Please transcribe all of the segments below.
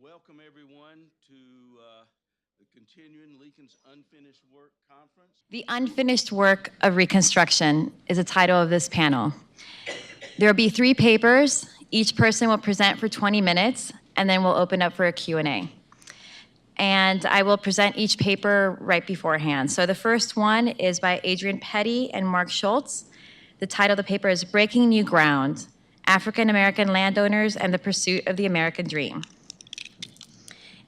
Welcome everyone to the Continuing Lincoln's Unfinished Work Conference. The Unfinished Work of Reconstruction is the title of this panel. There will be 3 papers. Each person will present for 20 minutes, and then we'll open up for a Q&A. And I will present each paper right beforehand. So the first one is by Adrienne Petty and Mark Schultz. The title of the paper is Breaking New Ground, African American Landowners and the Pursuit of the American Dream.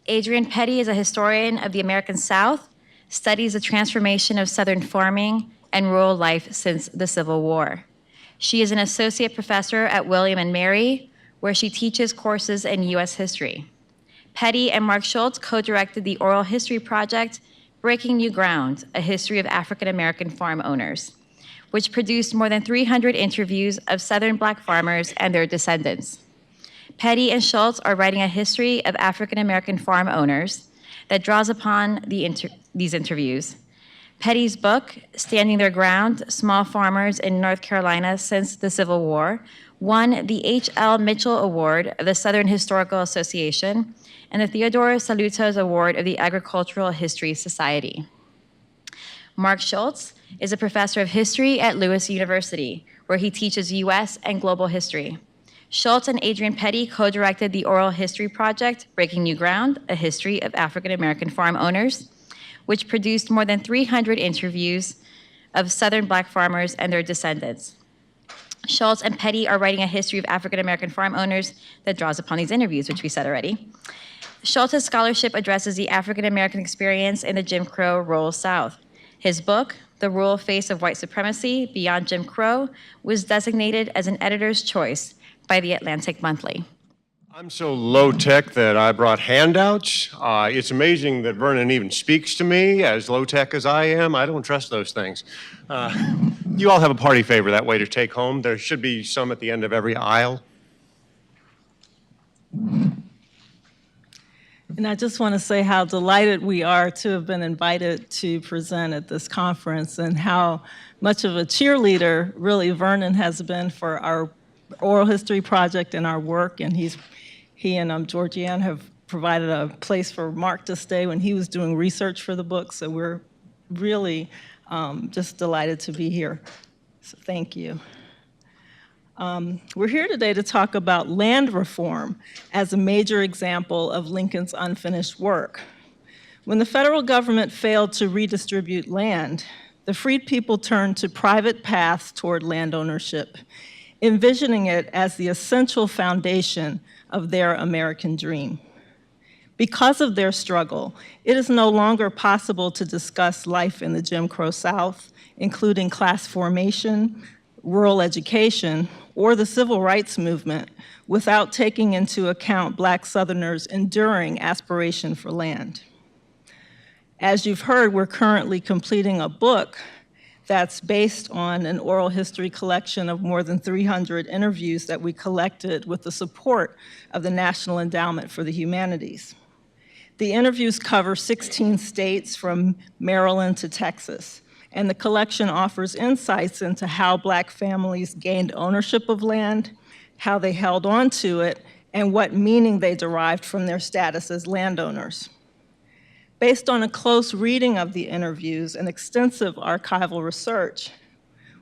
Adrienne Petty is a historian of the American South, studies the transformation of Southern farming and rural life since the Civil War. She is an associate professor at William and Mary, where she teaches courses in U.S. history. Petty and Mark Schultz co-directed the oral history project, Breaking New Ground, A History of African American Farm Owners, which produced more than 300 interviews of Southern Black farmers and their descendants. Petty and Schultz are writing a history of African American farm owners that draws upon these interviews. Petty's book, Standing Their Ground, Small Farmers in North Carolina Since the Civil War, won the H.L. Mitchell Award of the Southern Historical Association and the Theodore Salutos Award of the Agricultural History Society. Mark Schultz is a professor of history at Lewis University, where he teaches U.S. and global history. Schultz and Adrienne Petty co-directed the oral history project, Breaking New Ground, A History of African American Farm Owners, which produced more than 300 interviews of Southern Black farmers and their descendants. Schultz and Petty are writing a history of African American farm owners that draws upon these interviews, which we said already. Schultz's scholarship addresses the African American experience in the Jim Crow rural South. His book, The Rural Face of White Supremacy Beyond Jim Crow, was designated as an editor's choice by the Atlantic Monthly. I'm so low-tech that I brought handouts. It's amazing that Vernon even speaks to me, as low-tech as I am. I don't trust those things. You all have a party favor that way to take home. There should be some at the end of every aisle. And I just want to say how delighted we are to have been invited to present at this conference and how much of a cheerleader really Vernon has been for our oral history project and our work. And he and Georgianne have provided a place for Mark to stay when he was doing research for the book. So we're really just delighted to be here. So thank you. We're here today to talk about land reform as a major example of Lincoln's unfinished work. When the federal government failed to redistribute land, the freed people turned to private paths toward land ownership, envisioning it as the essential foundation of their American dream. Because of their struggle, it is no longer possible to discuss life in the Jim Crow South, including class formation, rural education, or the civil rights movement, without taking into account Black Southerners' enduring aspiration for land. As you've heard, we're currently completing a book that's based on an oral history collection of more than 300 interviews that we collected with the support of the National Endowment for the Humanities. The interviews cover 16 states from Maryland to Texas, and the collection offers insights into how Black families gained ownership of land, how they held on to it, and what meaning they derived from their status as landowners. Based on a close reading of the interviews and extensive archival research,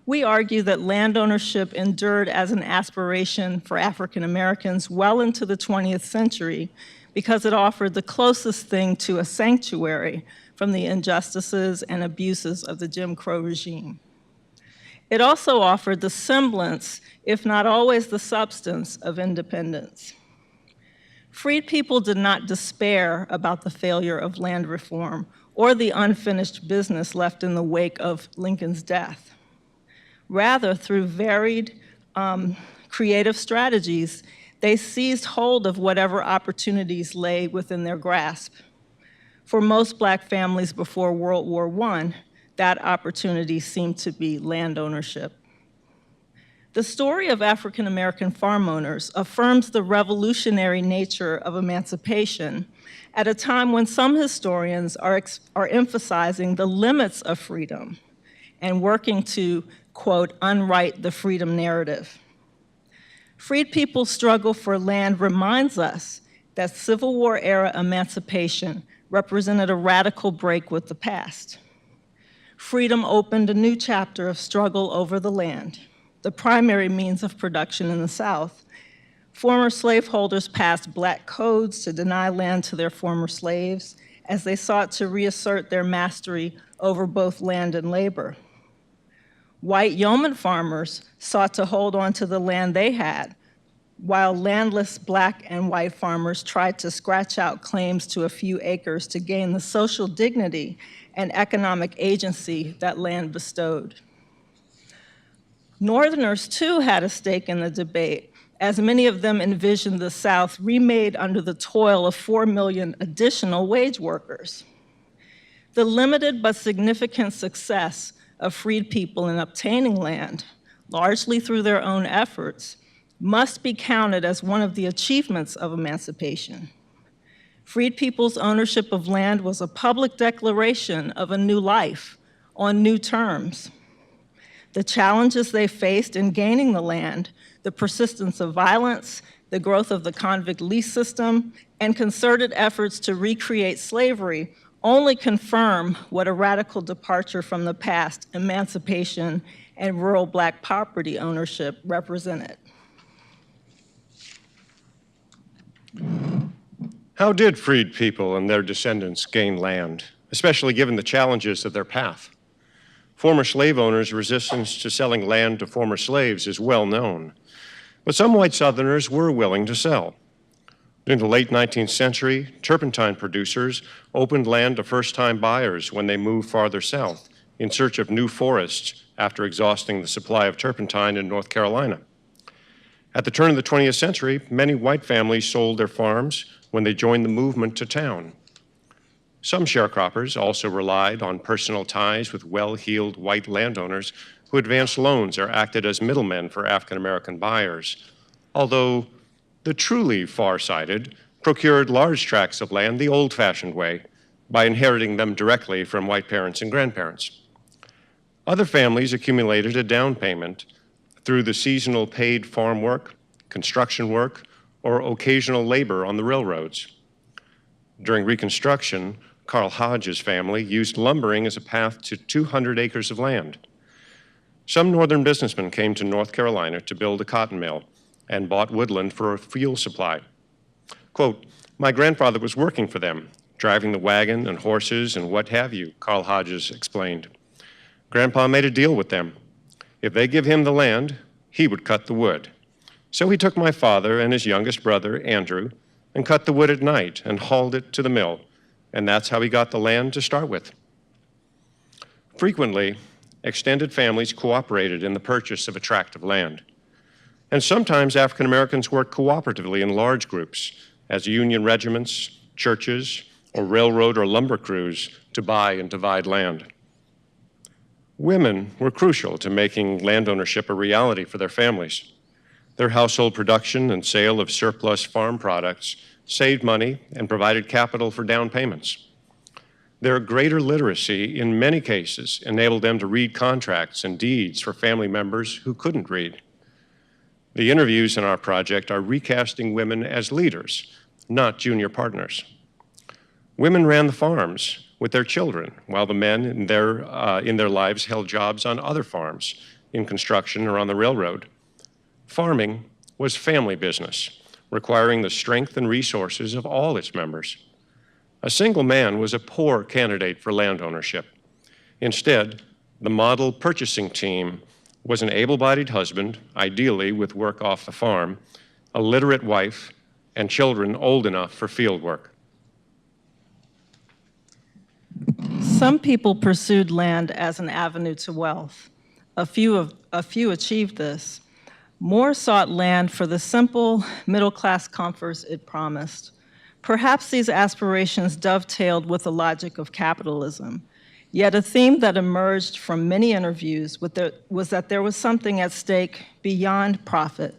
we argue that land ownership endured as an aspiration for African Americans well into the 20th century because it offered the closest thing to a sanctuary from the injustices and abuses of the Jim Crow regime. It also offered the semblance, if not always the substance, of independence. Freed people did not despair about the failure of land reform or the unfinished business left in the wake of Lincoln's death. Rather, through varied creative strategies, they seized hold of whatever opportunities lay within their grasp. For most Black families before World War I, that opportunity seemed to be land ownership. The story of African American farm owners affirms the revolutionary nature of emancipation at a time when some historians are emphasizing the limits of freedom and working to, quote, unwrite the freedom narrative. Freed people's struggle for land reminds us that Civil War-era emancipation represented a radical break with the past. Freedom opened a new chapter of struggle over the land, the primary means of production in the South. Former slaveholders passed black codes to deny land to their former slaves as they sought to reassert their mastery over both land and labor. White yeoman farmers sought to hold on to the land they had, while landless black and white farmers tried to scratch out claims to a few acres to gain the social dignity and economic agency that land bestowed. Northerners, too, had a stake in the debate, as many of them envisioned the South remade under the toil of 4 million additional wage workers. The limited but significant success of freed people in obtaining land, largely through their own efforts, must be counted as one of the achievements of emancipation. Freed people's ownership of land was a public declaration of a new life on new terms. The challenges they faced in gaining the land, the persistence of violence, the growth of the convict lease system, and concerted efforts to recreate slavery only confirm what a radical departure from the past, emancipation, and rural black property ownership represented. How did freed people and their descendants gain land, especially given the challenges of their path? Former slave owners' resistance to selling land to former slaves is well known, but some white Southerners were willing to sell. During the late 19th century, turpentine producers opened land to first-time buyers when they moved farther south in search of new forests after exhausting the supply of turpentine in North Carolina. At the turn of the 20th century, many white families sold their farms when they joined the movement to town. Some sharecroppers also relied on personal ties with well-heeled white landowners who advanced loans or acted as middlemen for African-American buyers, although the truly far-sighted procured large tracts of land the old-fashioned way by inheriting them directly from white parents and grandparents. Other families accumulated a down payment through the seasonal paid farm work, construction work, or occasional labor on the railroads. During Reconstruction, Carl Hodge's family used lumbering as a path to 200 acres of land. Some northern businessmen came to North Carolina to build a cotton mill and bought woodland for a fuel supply. Quote, "My grandfather was working for them, driving the wagon and horses and what have you," Carl Hodges explained. "Grandpa made a deal with them. If they give him the land, he would cut the wood. So he took my father and his youngest brother, Andrew, and cut the wood at night and hauled it to the mill, and that's how he got the land to start with." Frequently, extended families cooperated in the purchase of a tract of land. And sometimes African Americans worked cooperatively in large groups as Union regiments, churches, or railroad or lumber crews to buy and divide land. Women were crucial to making land ownership a reality for their families. Their household production and sale of surplus farm products saved money and provided capital for down payments. Their greater literacy, in many cases, enabled them to read contracts and deeds for family members who couldn't read. The interviews in our project are recasting women as leaders, not junior partners. Women ran the farms with their children, while the men in their lives held jobs on other farms, in construction or on the railroad. Farming was family business, requiring the strength and resources of all its members. A single man was a poor candidate for land ownership. Instead, the model purchasing team was an able-bodied husband, ideally with work off the farm, a literate wife, and children old enough for field work. Some people pursued land as an avenue to wealth. A few achieved this. More sought land for the simple middle-class comforts it promised. Perhaps these aspirations dovetailed with the logic of capitalism. Yet a theme that emerged from many interviews was that there was something at stake beyond profit.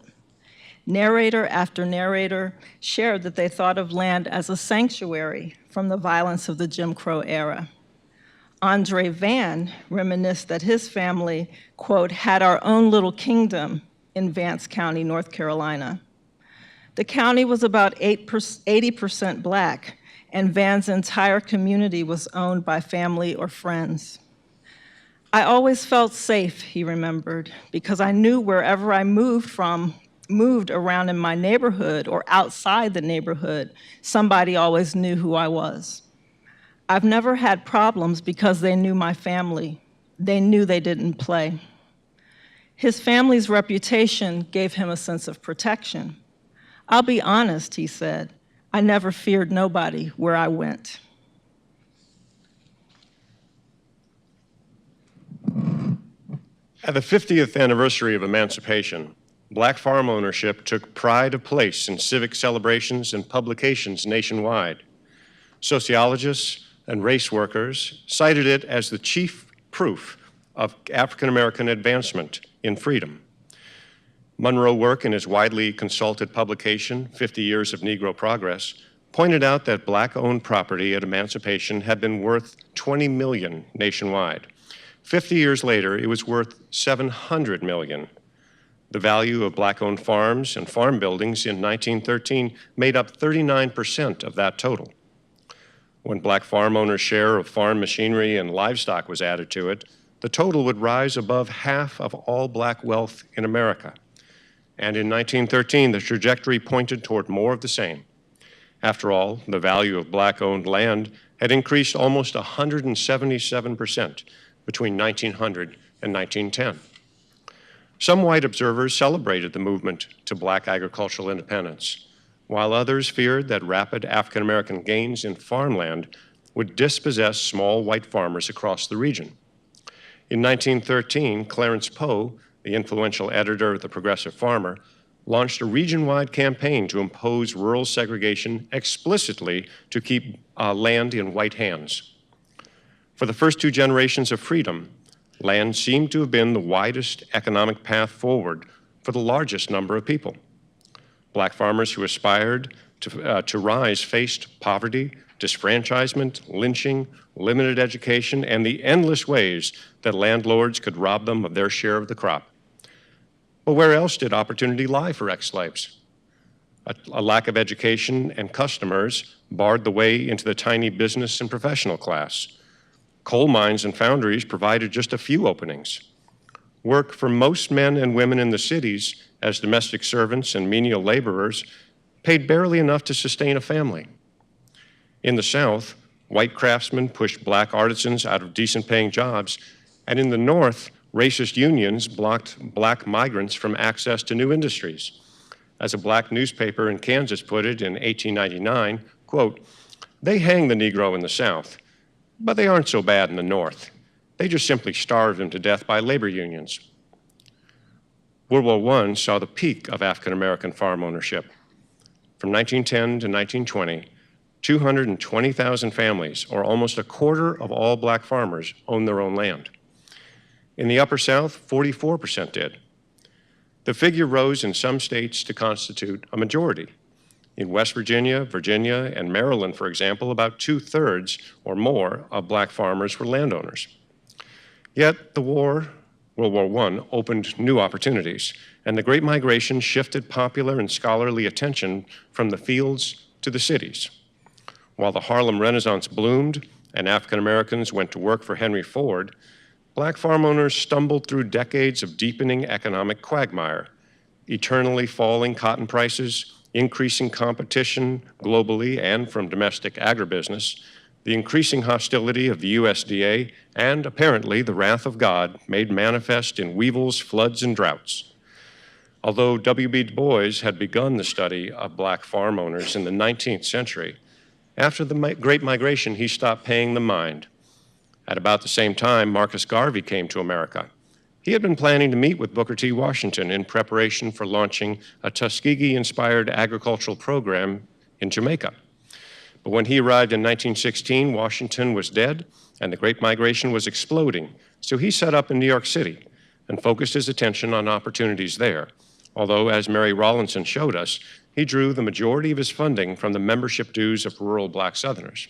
Narrator after narrator shared that they thought of land as a sanctuary from the violence of the Jim Crow era. Andre Vann reminisced that his family, quote, "had our own little kingdom in Vance County, North Carolina." The county was about 80% Black, and Van's entire community was owned by family or friends. I always felt safe, he remembered, because I knew wherever I moved around in my neighborhood or outside the neighborhood, somebody always knew who I was. I've never had problems because they knew my family. They knew they didn't play. His family's reputation gave him a sense of protection. I'll be honest, he said, I never feared nobody where I went. At the 50th anniversary of emancipation, Black farm ownership took pride of place in civic celebrations and publications nationwide. Sociologists and race workers cited it as the chief proof of African American advancement in freedom. Monroe Work, in his widely consulted publication, 50 Years of Negro Progress, pointed out that Black-owned property at emancipation had been worth $20 million nationwide. 50 years later, it was worth $700 million. The value of Black-owned farms and farm buildings in 1913 made up 39% of that total. When Black farm owners' share of farm machinery and livestock was added to it, the total would rise above half of all Black wealth in America. And in 1913, the trajectory pointed toward more of the same. After all, the value of Black-owned land had increased almost 177% between 1900 and 1910. Some white observers celebrated the movement to Black agricultural independence, while others feared that rapid African American gains in farmland would dispossess small white farmers across the region. In 1913, Clarence Poe, the influential editor of the Progressive Farmer, launched a region-wide campaign to impose rural segregation explicitly to keep land in white hands. For the first two generations of freedom, land seemed to have been the widest economic path forward for the largest number of people. Black farmers who aspired to rise faced poverty, disfranchisement, lynching, limited education, and the endless ways that landlords could rob them of their share of the crop. But where else did opportunity lie for ex-slaves? A lack of education and customers barred the way into the tiny business and professional class. Coal mines and foundries provided just a few openings. Work for most men and women in the cities as domestic servants and menial laborers paid barely enough to sustain a family. In the South, white craftsmen pushed Black artisans out of decent-paying jobs, and in the North, racist unions blocked Black migrants from access to new industries. As a Black newspaper in Kansas put it in 1899, quote, "They hang the Negro in the South, but they aren't so bad in the North. They just simply starved him to death by labor unions." World War I saw the peak of African American farm ownership. From 1910 to 1920, 220,000 families, or almost a quarter of all Black farmers, owned their own land. In the Upper South, 44% did. The figure rose in some states to constitute a majority. In West Virginia, Virginia, and Maryland, for example, about 2/3 or more of Black farmers were landowners. Yet the war, World War I, opened new opportunities, and the Great Migration shifted popular and scholarly attention from the fields to the cities. While the Harlem Renaissance bloomed and African Americans went to work for Henry Ford, Black farm owners stumbled through decades of deepening economic quagmire, eternally falling cotton prices, increasing competition globally and from domestic agribusiness, the increasing hostility of the USDA, and apparently the wrath of God made manifest in weevils, floods, and droughts. Although W.B. Du Bois had begun the study of Black farm owners in the 19th century, after the Great Migration, he stopped paying them mind. At about the same time, Marcus Garvey came to America. He had been planning to meet with Booker T. Washington in preparation for launching a Tuskegee-inspired agricultural program in Jamaica. But when he arrived in 1916, Washington was dead and the Great Migration was exploding. So he set up in New York City and focused his attention on opportunities there. Although, as Mary Rawlinson showed us, he drew the majority of his funding from the membership dues of rural Black Southerners.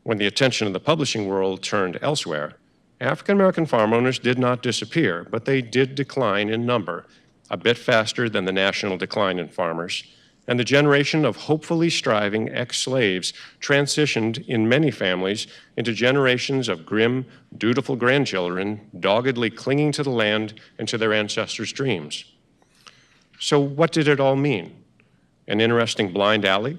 When the attention of the publishing world turned elsewhere, African American farm owners did not disappear, but they did decline in number a bit faster than the national decline in farmers, and the generation of hopefully striving ex-slaves transitioned in many families into generations of grim, dutiful grandchildren, doggedly clinging to the land and to their ancestors' dreams. So what did it all mean? An interesting blind alley?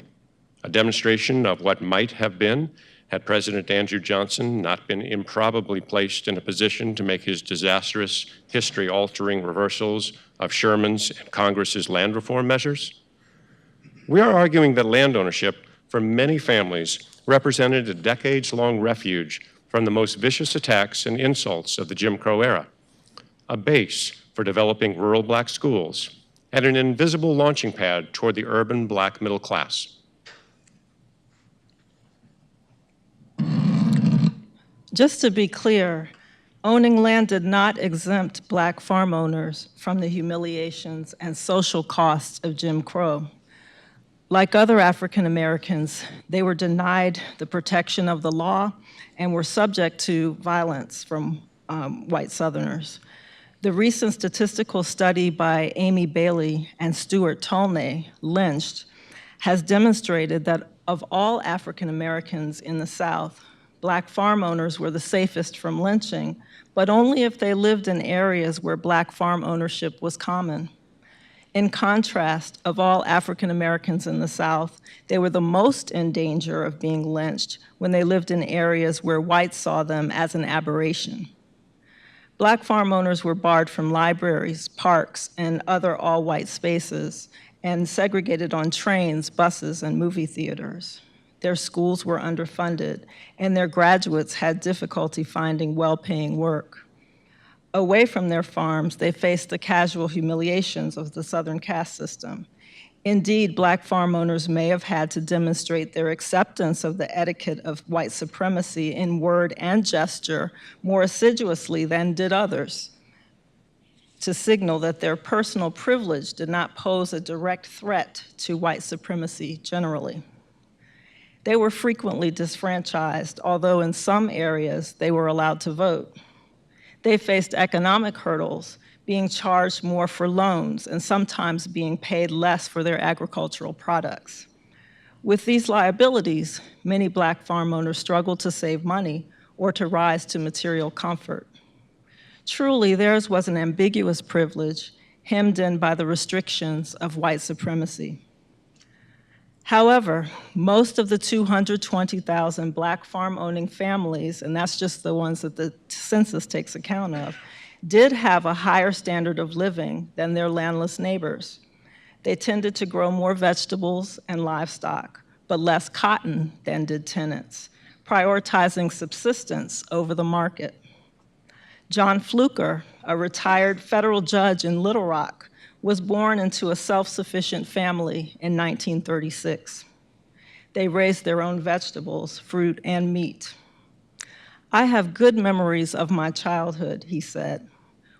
A demonstration of what might have been had President Andrew Johnson not been improbably placed in a position to make his disastrous, history-altering reversals of Sherman's and Congress's land reform measures? We are arguing that land ownership for many families represented a decades-long refuge from the most vicious attacks and insults of the Jim Crow era, a base for developing rural black schools, and an invisible launching pad toward the urban black middle class. Just to be clear, owning land did not exempt black farm owners from the humiliations and social costs of Jim Crow. Like other African Americans, they were denied the protection of the law and were subject to violence from white Southerners. The recent statistical study by Amy Bailey and Stuart Tolnay, Lynched, has demonstrated that of all African Americans in the South, black farm owners were the safest from lynching, but only if they lived in areas where black farm ownership was common. In contrast, of all African Americans in the South, they were the most in danger of being lynched when they lived in areas where whites saw them as an aberration. Black farm owners were barred from libraries, parks, and other all-white spaces, and segregated on trains, buses, and movie theaters. Their schools were underfunded, and their graduates had difficulty finding well-paying work. Away from their farms, they faced the casual humiliations of the Southern caste system. Indeed, black farm owners may have had to demonstrate their acceptance of the etiquette of white supremacy in word and gesture more assiduously than did others, to signal that their personal privilege did not pose a direct threat to white supremacy generally. They were frequently disfranchised, although in some areas they were allowed to vote. They faced economic hurdles, being charged more for loans and sometimes being paid less for their agricultural products. With these liabilities, many black farm owners struggled to save money or to rise to material comfort. Truly, theirs was an ambiguous privilege hemmed in by the restrictions of white supremacy. However, most of the 220,000 black farm-owning families, and that's just the ones that the census takes account of, did have a higher standard of living than their landless neighbors. They tended to grow more vegetables and livestock, but less cotton than did tenants, prioritizing subsistence over the market. John Fluker, a retired federal judge in Little Rock, was born into a self-sufficient family in 1936. They raised their own vegetables, fruit, and meat. "I have good memories of my childhood," he said.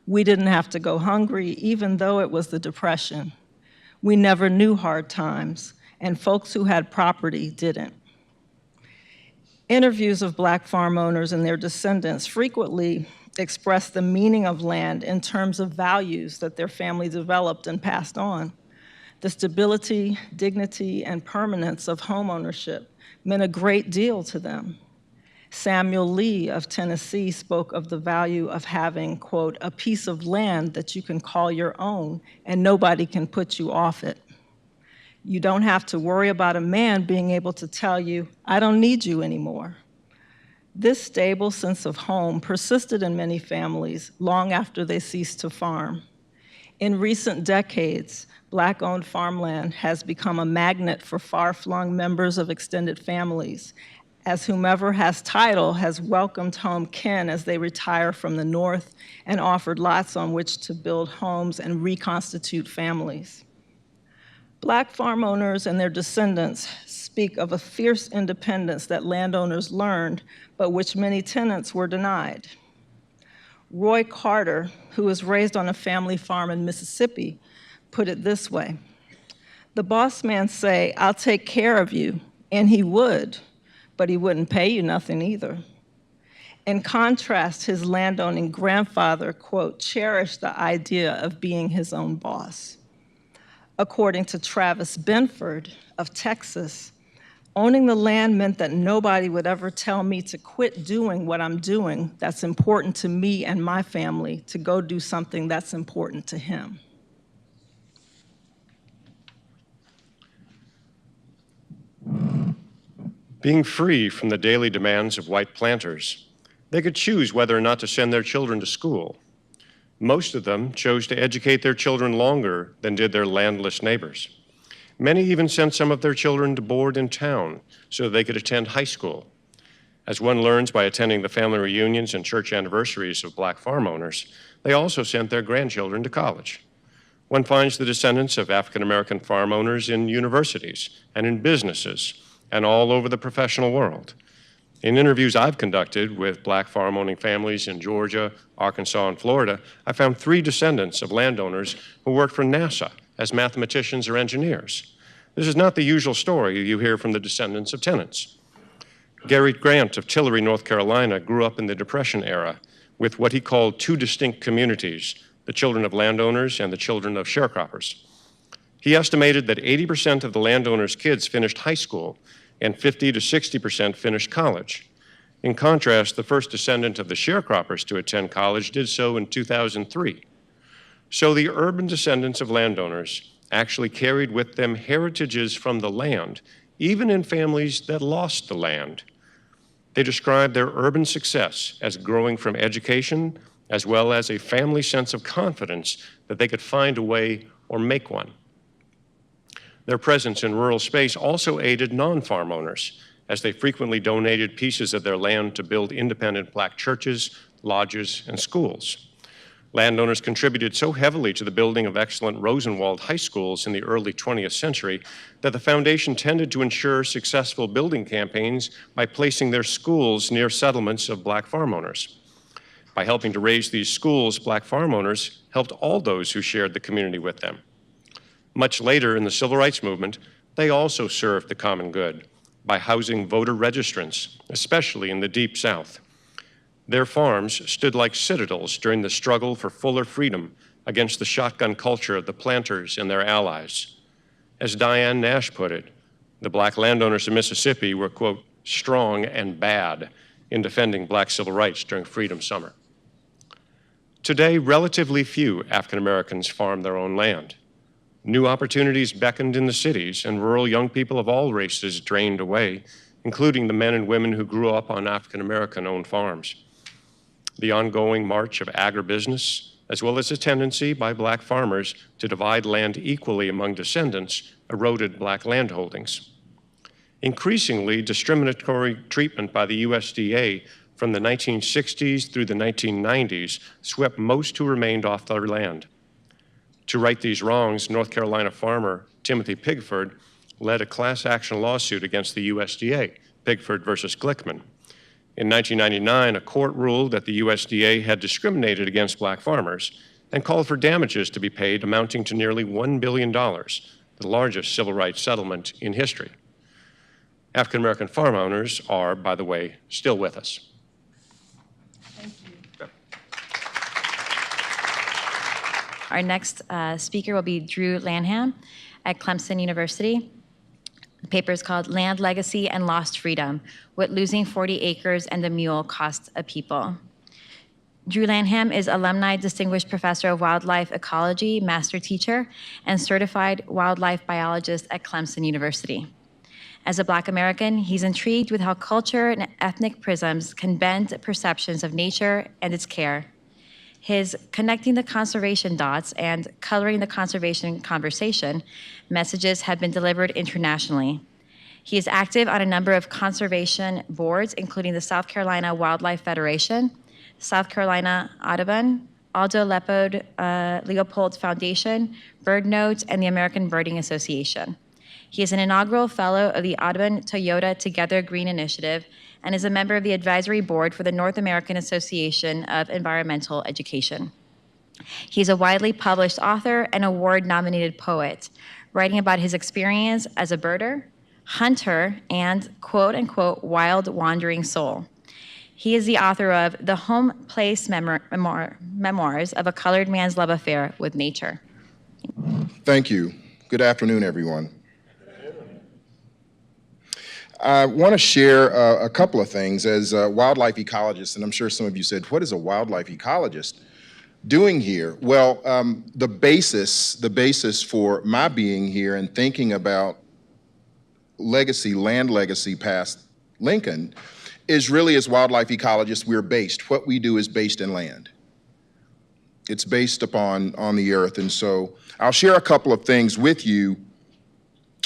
"We didn't have to go hungry, even though it was the Depression. We never knew hard times, and folks who had property didn't." Interviews of black farm owners and their descendants frequently express the meaning of land in terms of values that their family developed and passed on. The stability, dignity, and permanence of homeownership meant a great deal to them. Samuel Lee of Tennessee spoke of the value of having, quote, "a piece of land that you can call your own and nobody can put you off it. You don't have to worry about a man being able to tell you, 'I don't need you anymore.'" This stable sense of home persisted in many families long after they ceased to farm. In recent decades, Black-owned farmland has become a magnet for far-flung members of extended families, as whomever has title has welcomed home kin as they retire from the North and offered lots on which to build homes and reconstitute families. Black farm owners and their descendants speak of a fierce independence that landowners learned, but which many tenants were denied. Roy Carter, who was raised on a family farm in Mississippi, put it this way: "The boss man say, 'I'll take care of you,' and he would, but he wouldn't pay you nothing either. In contrast, his landowning grandfather, quote, cherished the idea of being his own boss. According to Travis Benford of Texas, owning the land meant that nobody would ever tell me to quit doing what I'm doing that's important to me and my family to go do something that's important to him. Being free from the daily demands of white planters, they could choose whether or not to send their children to school. Most of them chose to educate their children longer than did their landless neighbors. Many even sent some of their children to board in town so they could attend high school. As one learns by attending the family reunions and church anniversaries of black farm owners, they also sent their grandchildren to college. One finds the descendants of African-American farm owners in universities and in businesses and all over the professional world. In interviews I've conducted with black farm-owning families in Georgia, Arkansas, and Florida, I found 3 descendants of landowners who worked for NASA as mathematicians or engineers. This is not the usual story you hear from the descendants of tenants. Gary Grant of Tillery, North Carolina, grew up in the Depression era with what he called 2 distinct communities, the children of landowners and the children of sharecroppers. He estimated that 80% of the landowners' kids finished high school and 50 to 60% finished college. In contrast, the first descendant of the sharecroppers to attend college did so in 2003. So the urban descendants of landowners actually carried with them heritages from the land, even in families that lost the land. They described their urban success as growing from education as well as a family sense of confidence that they could find a way or make one. Their presence in rural space also aided non-farm owners, as they frequently donated pieces of their land to build independent black churches, lodges, and schools. Landowners contributed so heavily to the building of excellent Rosenwald high schools in the early 20th century that the foundation tended to ensure successful building campaigns by placing their schools near settlements of black farm owners. By helping to raise these schools, black farm owners helped all those who shared the community with them. Much later in the civil rights movement, they also served the common good by housing voter registrants, especially in the Deep South. Their farms stood like citadels during the struggle for fuller freedom against the shotgun culture of the planters and their allies. As Diane Nash put it, the black landowners of Mississippi were, quote, strong and bad in defending black civil rights during Freedom Summer. Today, relatively few African Americans farm their own land. New opportunities beckoned in the cities, and rural young people of all races drained away, including the men and women who grew up on African American-owned farms. The ongoing march of agribusiness, as well as a tendency by black farmers to divide land equally among descendants, eroded black land holdings. Increasingly, discriminatory treatment by the USDA from the 1960s through the 1990s swept most who remained off their land. To right these wrongs, North Carolina farmer Timothy Pigford led a class action lawsuit against the USDA, Pigford versus Glickman. In 1999, a court ruled that the USDA had discriminated against black farmers and called for damages to be paid amounting to nearly $1 billion, the largest civil rights settlement in history. African American farm owners are, by the way, still with us. Our next speaker will be Drew Lanham at Clemson University. The paper is called Land Legacy and Lost Freedom, What Losing 40 Acres and the Mule Cost a People. Drew Lanham is Alumni Distinguished Professor of Wildlife Ecology, Master Teacher, and Certified Wildlife Biologist at Clemson University. As a Black American, he's intrigued with how culture and ethnic prisms can bend perceptions of nature and its care. His Connecting the Conservation Dots and Coloring the Conservation Conversation messages have been delivered internationally. He is active on a number of conservation boards, including the South Carolina Wildlife Federation, South Carolina Audubon, Aldo Leopold Foundation, Bird Notes, and the American Birding Association. He is an inaugural fellow of the Audubon Toyota Together Green Initiative and is a member of the advisory board for the North American Association of Environmental Education. He's a widely published author and award-nominated poet, writing about his experience as a birder, hunter, and quote-unquote wild wandering soul. He is the author of The Home Place Memoirs of a Colored Man's Love Affair with Nature. Thank you. Good afternoon, everyone. I want to share a couple of things as a wildlife ecologist, and I'm sure some of you said, what is a wildlife ecologist doing here? Well, the basis for my being here and thinking about legacy, land legacy past Lincoln, is really as wildlife ecologists, we're based. What we do is based in land. It's based upon the earth, and so I'll share a couple of things with you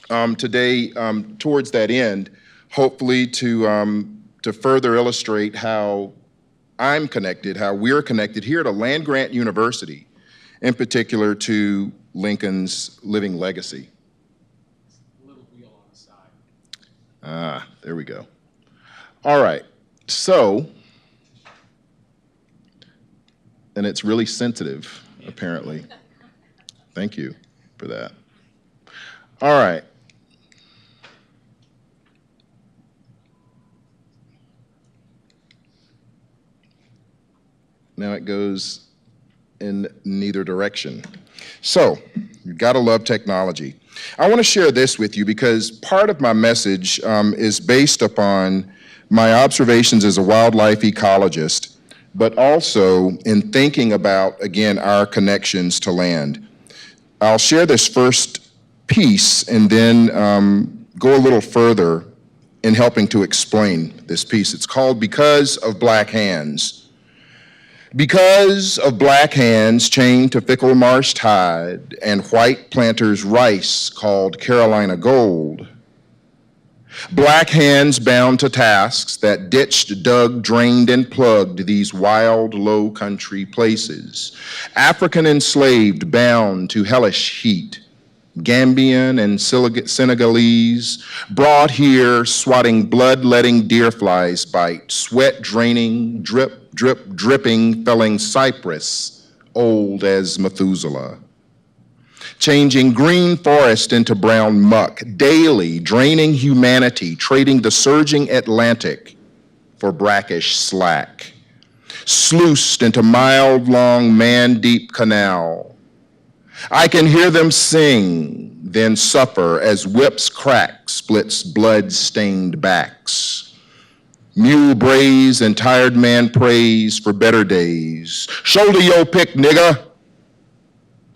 today towards that end, hopefully to further illustrate how I'm connected, how we're connected here at a land-grant university, in particular to Lincoln's living legacy. Little wheel on the side. Ah, there we go. All right, so, and it's really sensitive, apparently. Thank you for that. All right. Now it goes in neither direction. So, you've got to love technology. I want to share this with you because part of my message is based upon my observations as a wildlife ecologist, but also in thinking about, again, our connections to land. I'll share this first piece and then go a little further in helping to explain this piece. It's called Because of Black Hands. Because of black hands chained to fickle marsh tide and white planters' rice called Carolina gold, black hands bound to tasks that ditched, dug, drained, and plugged these wild, low country places, African enslaved bound to hellish heat, Gambian and Senegalese, brought here swatting blood-letting deer flies bite, sweat draining, drip, drip, dripping, felling cypress, old as Methuselah. Changing green forest into brown muck, daily draining humanity, trading the surging Atlantic for brackish slack. Sluiced into mild-long, man-deep canal. I can hear them sing, then suffer as whips crack, splits blood-stained backs. Mule brays and tired man prays for better days. Shoulder your pick, nigga.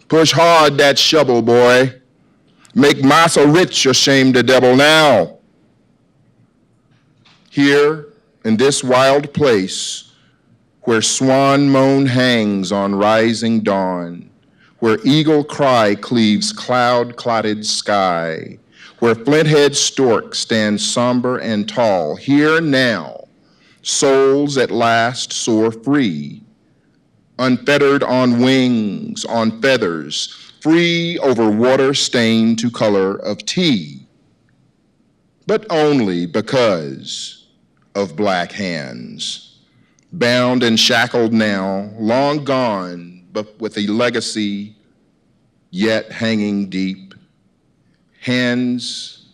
Push hard that shovel, boy. Make massa rich or shame the devil now. Here, in this wild place, where swan moan hangs on rising dawn, where eagle cry cleaves cloud-clotted sky, where flint-head stork stands somber and tall, here now, souls at last soar free, unfettered on wings, on feathers, free over water stained to color of tea, but only because of black hands, bound and shackled now, long gone, but with a legacy yet hanging deep, hands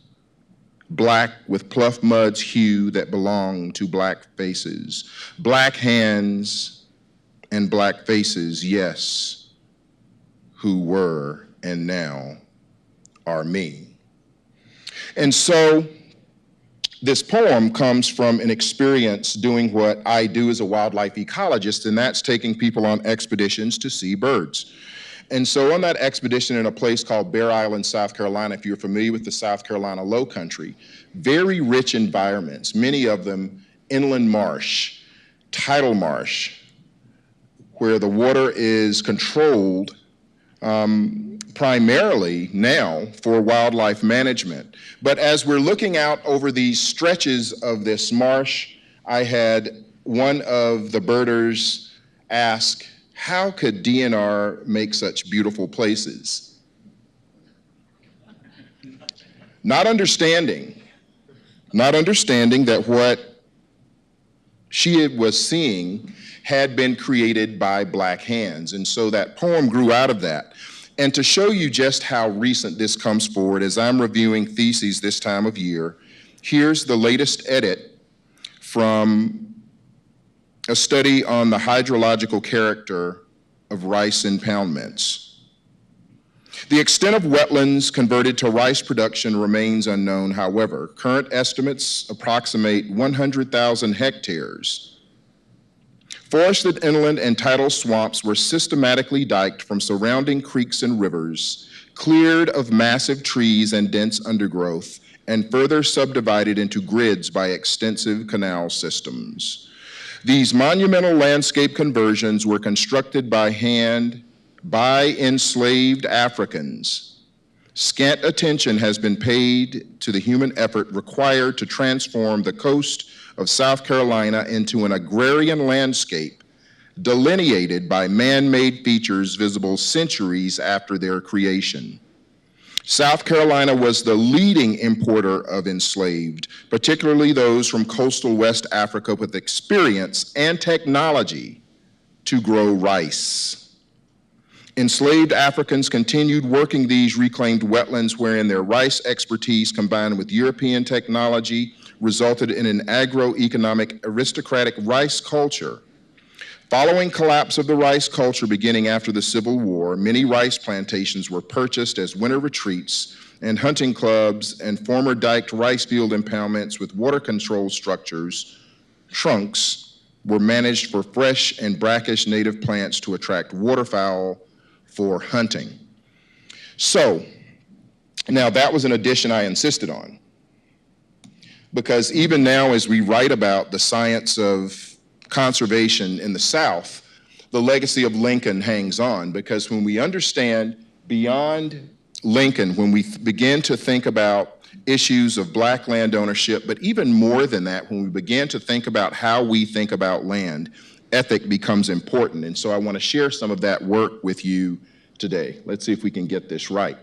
black with pluff mud's hue that belong to black faces, black hands and black faces, yes, who were and now are me. And so this poem comes from an experience doing what I do as a wildlife ecologist, and that's taking people on expeditions to see birds. And so on that expedition in a place called Bear Island, South Carolina, if you're familiar with the South Carolina Lowcountry, very rich environments, many of them inland marsh, tidal marsh, where the water is controlled primarily now for wildlife management. But as we're looking out over these stretches of this marsh, I had one of the birders ask, how could DNR make such beautiful places? Not understanding that what she was seeing had been created by black hands. And so that poem grew out of that. And to show you just how recent this comes forward, as I'm reviewing theses this time of year, here's the latest edit from a study on the hydrological character of rice impoundments. The extent of wetlands converted to rice production remains unknown. However, current estimates approximate 100,000 hectares. Forested inland and tidal swamps were systematically diked from surrounding creeks and rivers, cleared of massive trees and dense undergrowth, and further subdivided into grids by extensive canal systems. These monumental landscape conversions were constructed by hand by enslaved Africans. Scant attention has been paid to the human effort required to transform the coast of South Carolina into an agrarian landscape delineated by man-made features visible centuries after their creation. South Carolina was the leading importer of enslaved, particularly those from coastal West Africa with experience and technology to grow rice. Enslaved Africans continued working these reclaimed wetlands wherein their rice expertise combined with European technology resulted in an agroeconomic aristocratic rice culture. Following collapse of the rice culture beginning after the Civil War, many rice plantations were purchased as winter retreats, and hunting clubs and former diked rice field impoundments with water control structures, trunks, were managed for fresh and brackish native plants to attract waterfowl for hunting. So, now that was an addition I insisted on, because even now as we write about the science of conservation in the South, the legacy of Lincoln hangs on, because when we understand beyond Lincoln, when we begin to think about issues of Black land ownership, but even more than that, when we begin to think about how we think about land, ethic becomes important. And so I want to share some of that work with you today. Let's see if we can get this right.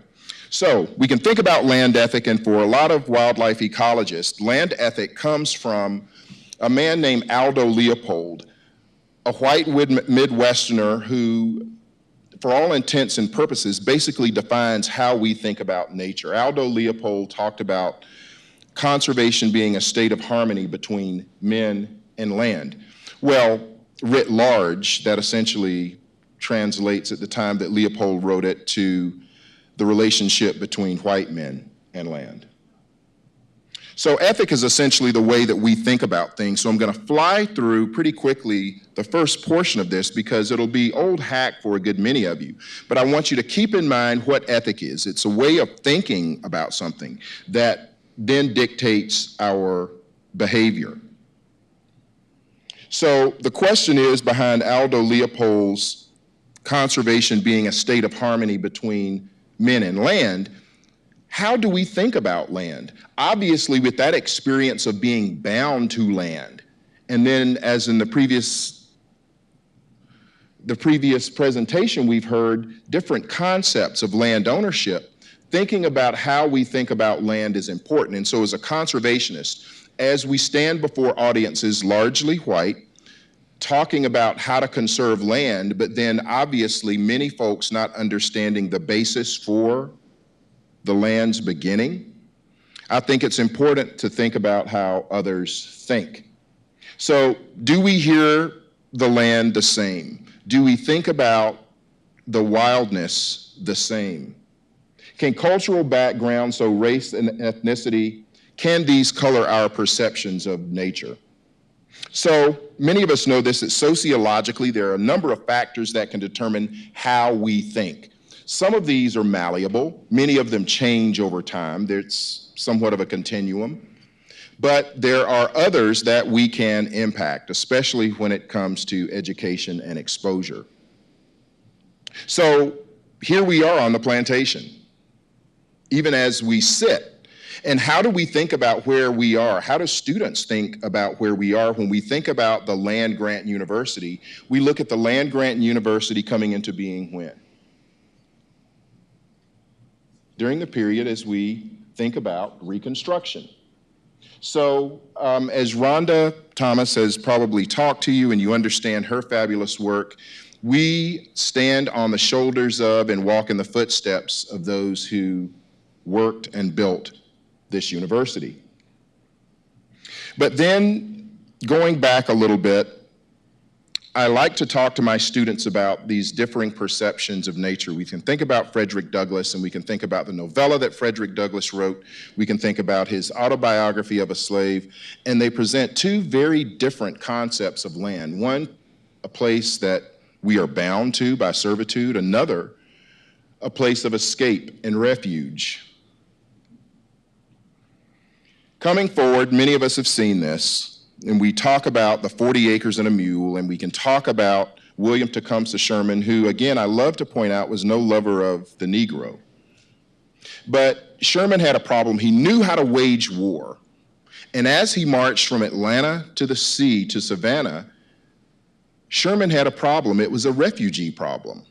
So we can think about land ethic, and for a lot of wildlife ecologists, land ethic comes from a man named Aldo Leopold, a white Midwesterner who, for all intents and purposes, basically defines how we think about nature. Aldo Leopold talked about conservation being a state of harmony between men and land. Well, writ large, that essentially translates at the time that Leopold wrote it to the relationship between white men and land. So ethic is essentially the way that we think about things. So I'm going to fly through pretty quickly the first portion of this because it'll be old hack for a good many of you. But I want you to keep in mind what ethic is. It's a way of thinking about something that then dictates our behavior. So the question is, behind Aldo Leopold's conservation being a state of harmony between men and land, how do we think about land? Obviously, with that experience of being bound to land, and then as in the previous presentation, we've heard different concepts of land ownership. Thinking about how we think about land is important. And so as a conservationist, as we stand before audiences largely white, talking about how to conserve land, but then obviously many folks not understanding the basis for the land's beginning, I think it's important to think about how others think. So, do we hear the land the same? Do we think about the wildness the same? Can cultural background, so race and ethnicity, can these color our perceptions of nature? So, many of us know this, that sociologically there are a number of factors that can determine how we think. Some of these are malleable. Many of them change over time. There's somewhat of a continuum. But there are others that we can impact, especially when it comes to education and exposure. So here we are on the plantation, even as we sit. And how do we think about where we are? How do students think about where we are when we think about the land-grant university? We look at the land-grant university coming into being when? During the period as we think about Reconstruction. So as Rhonda Thomas has probably talked to you and you understand her fabulous work, we stand on the shoulders of and walk in the footsteps of those who worked and built this university. But then going back a little bit, I like to talk to my students about these differing perceptions of nature. We can think about Frederick Douglass, and we can think about the novella that Frederick Douglass wrote. We can think about his autobiography of a slave, and they present two very different concepts of land. One, a place that we are bound to by servitude. Another, a place of escape and refuge. Coming forward, many of us have seen this. And we talk about the 40 acres and a mule, and we can talk about William Tecumseh Sherman, who, again, I love to point out, was no lover of the Negro. But Sherman had a problem. He knew how to wage war. And as he marched from Atlanta to the sea to Savannah, Sherman had a problem. It was a refugee problem.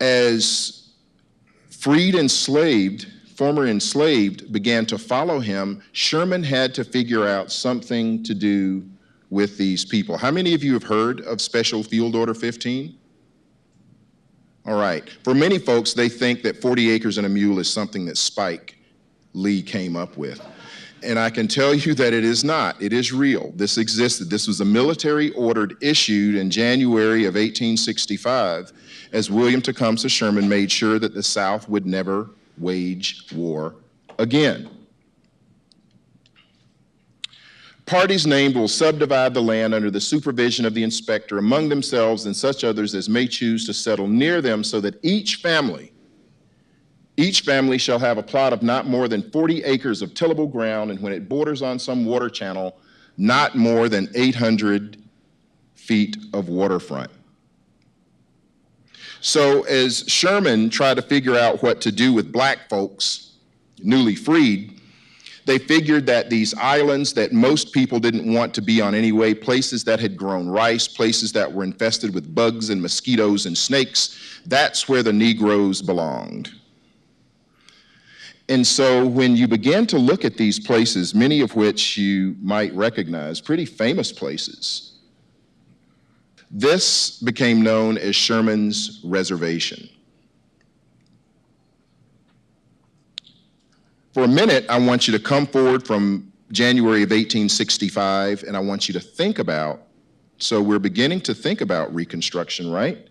As former enslaved began to follow him, Sherman had to figure out something to do with these people. How many of you have heard of Special Field Order 15? All right. For many folks, they think that 40 acres and a mule is something that Spike Lee came up with. And I can tell you that it is not. It is real. This existed. This was a military order issued in January of 1865 as William Tecumseh Sherman made sure that the South would never wage war again. Parties named will subdivide the land under the supervision of the inspector among themselves and such others as may choose to settle near them, so that each family shall have a plot of not more than 40 acres of tillable ground, and when it borders on some water channel, not more than 800 feet of waterfront. So as Sherman tried to figure out what to do with black folks, newly freed, they figured that these islands that most people didn't want to be on anyway, places that had grown rice, places that were infested with bugs and mosquitoes and snakes, that's where the Negroes belonged. And so when you begin to look at these places, many of which you might recognize, pretty famous places, this became known as Sherman's Reservation. For a minute, I want you to come forward from January of 1865, and I want you to think about, so we're beginning to think about Reconstruction, right?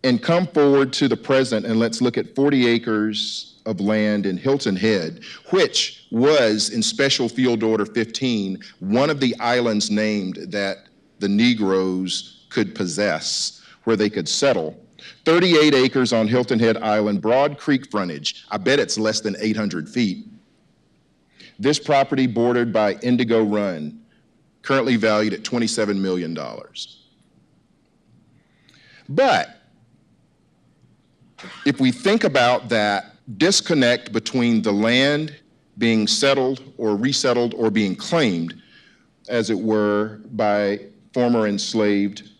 And come forward to the present, and let's look at 40 acres of land in Hilton Head, which was in Special Field Order 15, one of the islands named that the Negroes could possess, where they could settle. 38 acres on Hilton Head Island, Broad Creek frontage. I bet it's less than 800 feet. This property bordered by Indigo Run, currently valued at $27 million. But if we think about that disconnect between the land being settled or resettled or being claimed, as it were, by former enslaved,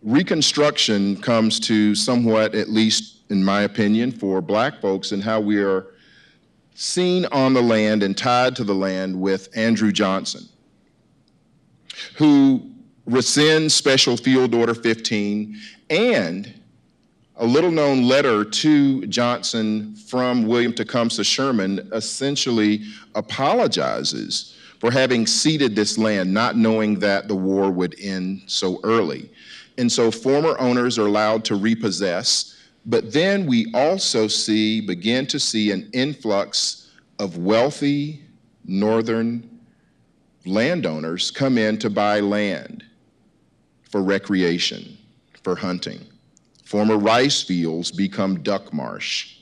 Reconstruction comes to somewhat, at least in my opinion, for black folks, and how we are seen on the land and tied to the land with Andrew Johnson, who rescinds Special Field Order 15, and a little-known letter to Johnson from William Tecumseh Sherman essentially apologizes for having ceded this land, not knowing that the war would end so early. And so former owners are allowed to repossess, but then we also begin to see an influx of wealthy northern landowners come in to buy land for recreation, for hunting. Former rice fields become duck marsh,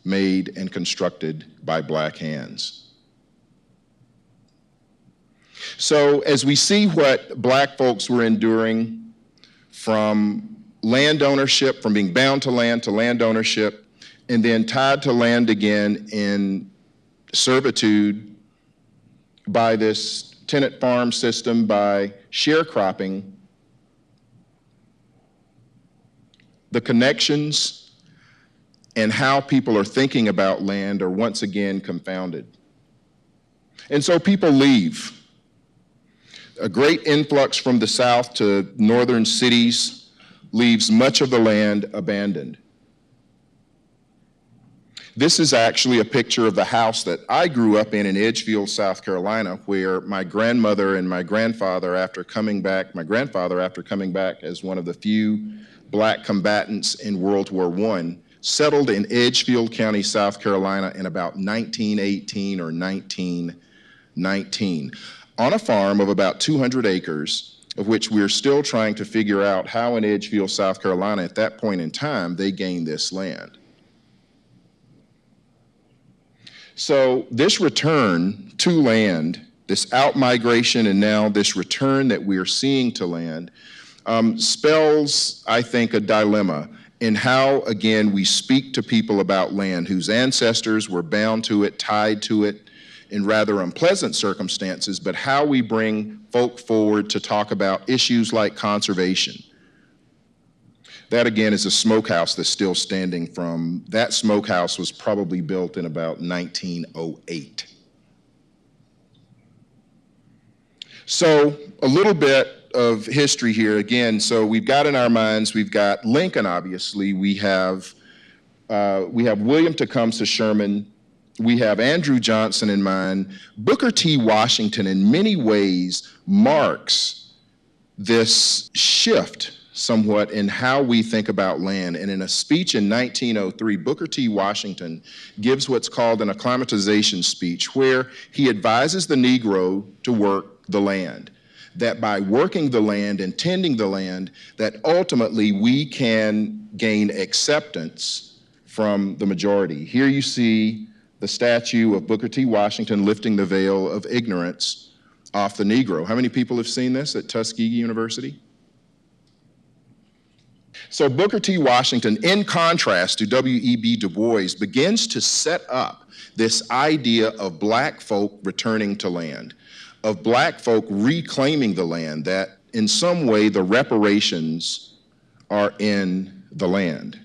made and constructed by black hands. So as we see what black folks were enduring from land ownership, from being bound to land ownership, and then tied to land again in servitude by this tenant farm system, by sharecropping, the connections and how people are thinking about land are once again confounded. And so people leave. A great influx from the south to northern cities leaves much of the land abandoned. This is actually a picture of the house that I grew up in Edgefield, South Carolina, where my grandmother and my grandfather, after coming back as one of the few black combatants in World War I, settled in Edgefield County, South Carolina in about 1918 or 1919, on a farm of about 200 acres, of which we're still trying to figure out how in Edgefield, South Carolina, at that point in time, they gained this land. So this return to land, this out-migration and now this return that we're seeing to land, spells, I think, a dilemma in how, again, we speak to people about land whose ancestors were bound to it, tied to it in rather unpleasant circumstances, but how we bring folk forward to talk about issues like conservation. That, again, is a smokehouse that's still standing from, that smokehouse was probably built in about 1908. So a little bit of history here again. So we've got in our minds, we've got Lincoln, obviously. We have William Tecumseh Sherman. We have Andrew Johnson in mind. Booker T. Washington in many ways marks this shift somewhat in how we think about land. And in a speech in 1903, Booker T. Washington gives what's called an acclimatization speech, where he advises the Negro to work the land, that by working the land and tending the land, that ultimately we can gain acceptance from the majority. Here you see the statue of Booker T. Washington lifting the veil of ignorance off the Negro. How many people have seen this at Tuskegee University? So Booker T. Washington, in contrast to W.E.B. Du Bois, begins to set up this idea of black folk returning to land, of black folk reclaiming the land, that in some way the reparations are in the land.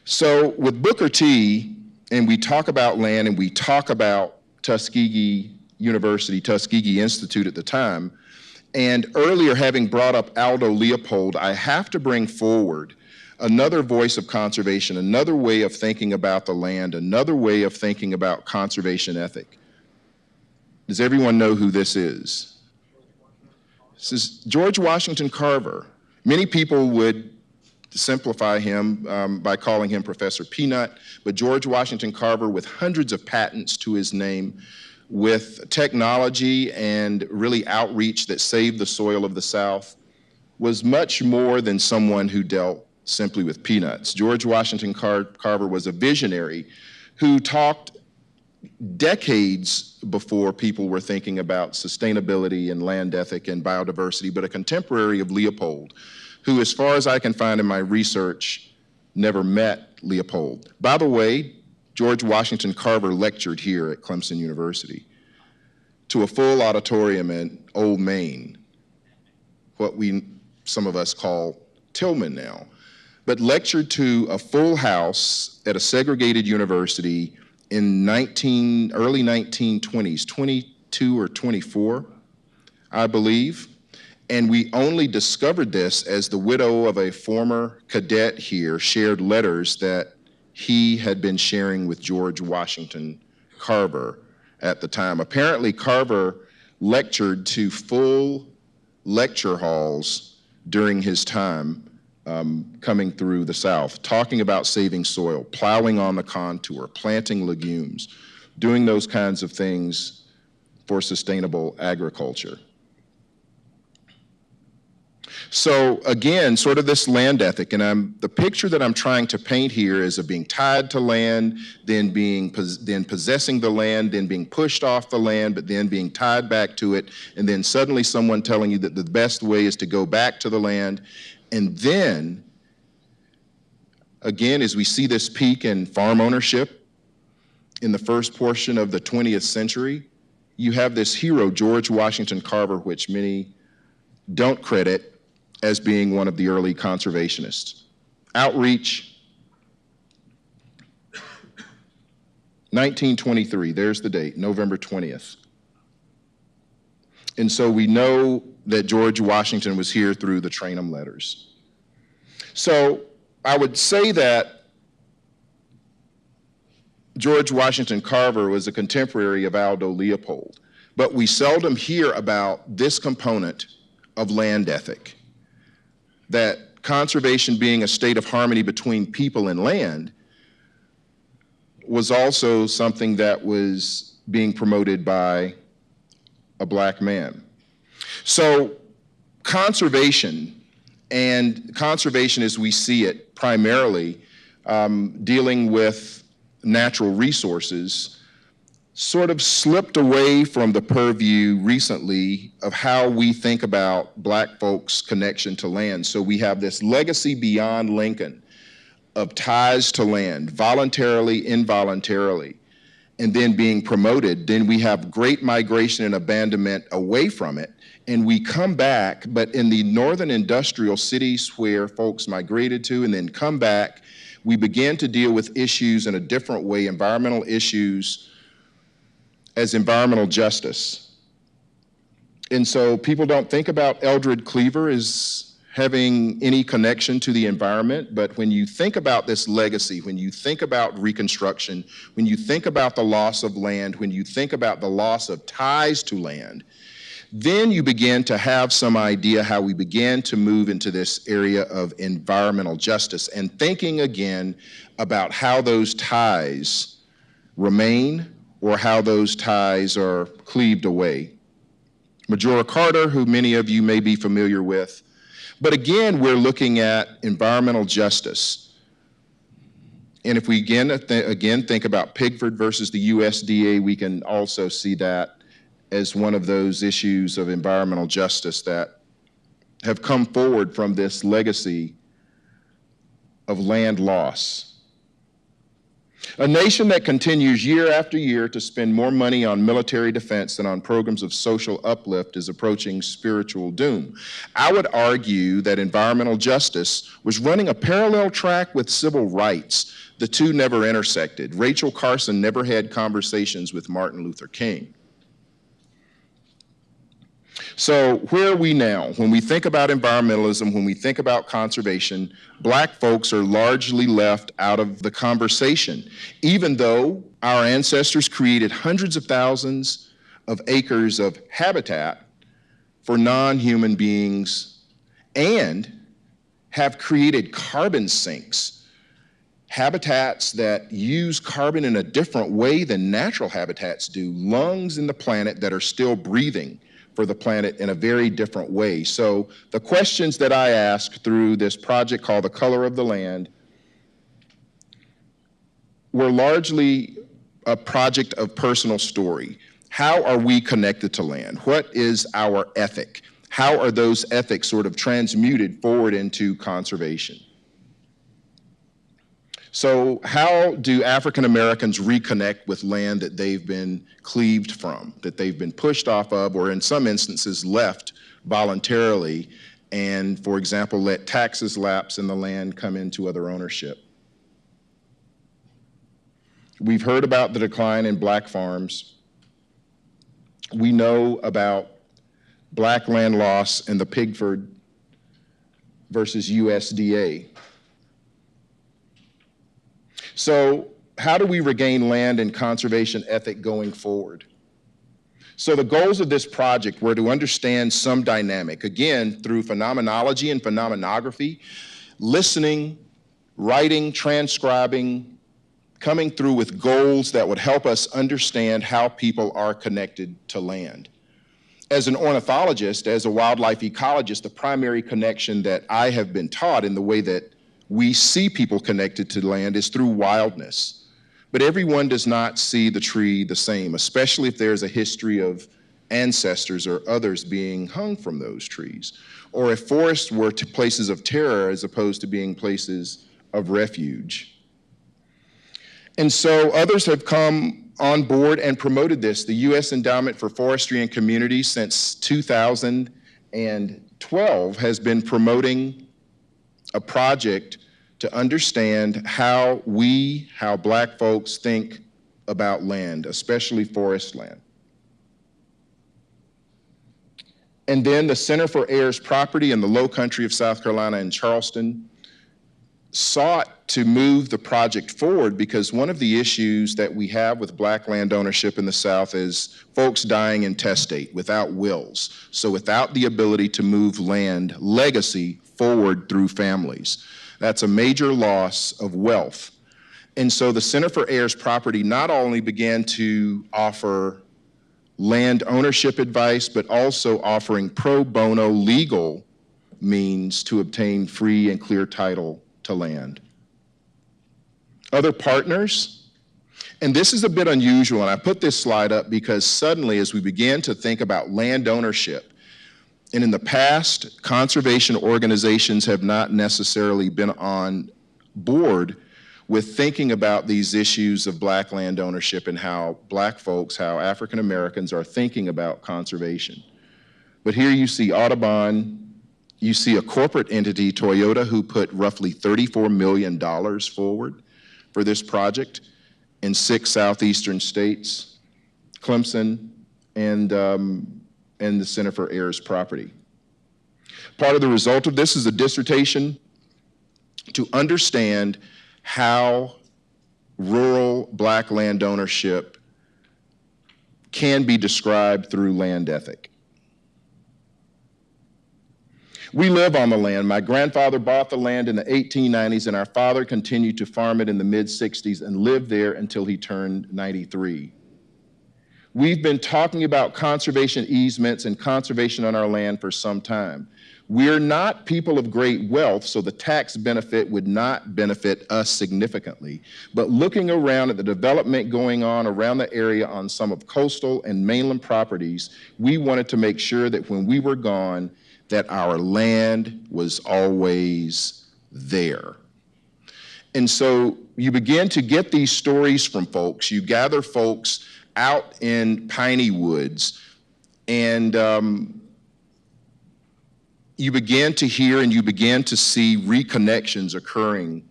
So with Booker T., and we talk about land and we talk about Tuskegee University, Tuskegee Institute at the time, and earlier having brought up Aldo Leopold, I have to bring forward another voice of conservation, another way of thinking about the land, another way of thinking about conservation ethic. Does everyone know who this is? This is George Washington Carver. Many people would simplify him by calling him Professor Peanut, but George Washington Carver, with hundreds of patents to his name, with technology and really outreach that saved the soil of the South, was much more than someone who dealt simply with peanuts. George Washington Carver was a visionary who talked decades before people were thinking about sustainability and land ethic and biodiversity, but a contemporary of Leopold, who, as far as I can find in my research, never met Leopold. By the way, George Washington Carver lectured here at Clemson University to a full auditorium in Old Main, what some of us call Tillman now, but lectured to a full house at a segregated university in early 1920s, 22 or 24, I believe. And we only discovered this as the widow of a former cadet here shared letters that he had been sharing with George Washington Carver at the time. Apparently, Carver lectured to full lecture halls during his time coming through the South, talking about saving soil, plowing on the contour, planting legumes, doing those kinds of things for sustainable agriculture. So again, sort of this land ethic, and the picture that I'm trying to paint here is of being tied to land, then possessing the land, then being pushed off the land, but then being tied back to it, and then suddenly someone telling you that the best way is to go back to the land. And then, again, as we see this peak in farm ownership in the first portion of the 20th century, you have this hero, George Washington Carver, which many don't credit as being one of the early conservationists. Outreach, 1923, there's the date, November 20th. And so we know that George Washington was here through the Trainum letters. So I would say that George Washington Carver was a contemporary of Aldo Leopold, but we seldom hear about this component of land ethic, that conservation being a state of harmony between people and land was also something that was being promoted by a black man. So conservation as we see it, primarily dealing with natural resources, sort of slipped away from the purview recently of how we think about black folks' connection to land. So we have this legacy beyond Lincoln of ties to land, voluntarily, involuntarily, and then being promoted. Then we have great migration and abandonment away from it, and we come back, but in the northern industrial cities where folks migrated to and then come back, we begin to deal with issues in a different way, environmental issues, as environmental justice. And so people don't think about Eldred Cleaver as having any connection to the environment, but when you think about this legacy, when you think about Reconstruction, when you think about the loss of land, when you think about the loss of ties to land, then you begin to have some idea how we began to move into this area of environmental justice and thinking again about how those ties remain or how those ties are cleaved away. Majora Carter, who many of you may be familiar with, but again, we're looking at environmental justice. And if we again think about Pigford versus the USDA, we can also see that as one of those issues of environmental justice that have come forward from this legacy of land loss. A nation that continues year after year to spend more money on military defense than on programs of social uplift is approaching spiritual doom. I would argue that environmental justice was running a parallel track with civil rights. The two never intersected. Rachel Carson never had conversations with Martin Luther King. So where are we now? When we think about environmentalism, when we think about conservation, black folks are largely left out of the conversation, even though our ancestors created hundreds of thousands of acres of habitat for non-human beings and have created carbon sinks, habitats that use carbon in a different way than natural habitats do, lungs in the planet that are still breathing for the planet in a very different way. So the questions that I asked through this project called The Color of the Land were largely a project of personal story. How are we connected to land? What is our ethic? How are those ethics sort of transmuted forward into conservation? So how do African Americans reconnect with land that they've been cleaved from, that they've been pushed off of, or in some instances left voluntarily, and, for example, let taxes lapse and the land come into other ownership? We've heard about the decline in black farms. We know about black land loss and the Pigford versus USDA. So how do we regain land and conservation ethic going forward? So the goals of this project were to understand some dynamic, again, through phenomenology and phenomenography, listening, writing, transcribing, coming through with goals that would help us understand how people are connected to land. As an ornithologist, as a wildlife ecologist, the primary connection that I have been taught in the way that we see people connected to land is through wildness. But everyone does not see the tree the same, especially if there's a history of ancestors or others being hung from those trees, or if forests were places of terror as opposed to being places of refuge. And so others have come on board and promoted this. The U.S. Endowment for Forestry and Communities since 2012 has been promoting a project to understand how black folks think about land, especially forest land. And then the Center for Heirs Property in the Lowcountry of South Carolina in Charleston sought to move the project forward because one of the issues that we have with black land ownership in the South is folks dying intestate without wills. So without the ability to move land legacy forward through families. That's a major loss of wealth. And so the Center for Heirs Property not only began to offer land ownership advice, but also offering pro bono legal means to obtain free and clear title to land. Other partners, and this is a bit unusual, and I put this slide up because suddenly as we began to think about land ownership, and in the past, conservation organizations have not necessarily been on board with thinking about these issues of black land ownership and how black folks, how African Americans are thinking about conservation. But here you see Audubon, you see a corporate entity, Toyota, who put roughly $34 million forward for this project in 6 southeastern states, Clemson, and the Center for Heirs Property. Part of the result of this is a dissertation to understand how rural black land ownership can be described through land ethic. We live on the land. My grandfather bought the land in the 1890s, and our father continued to farm it in the mid-60s and lived there until he turned 93. We've been talking about conservation easements and conservation on our land for some time. We're not people of great wealth, so the tax benefit would not benefit us significantly. But looking around at the development going on around the area on some of coastal and mainland properties, we wanted to make sure that when we were gone, that our land was always there. And so you begin to get these stories from folks. You gather folks out in piney woods, and you begin to hear and you begin to see reconnections occurring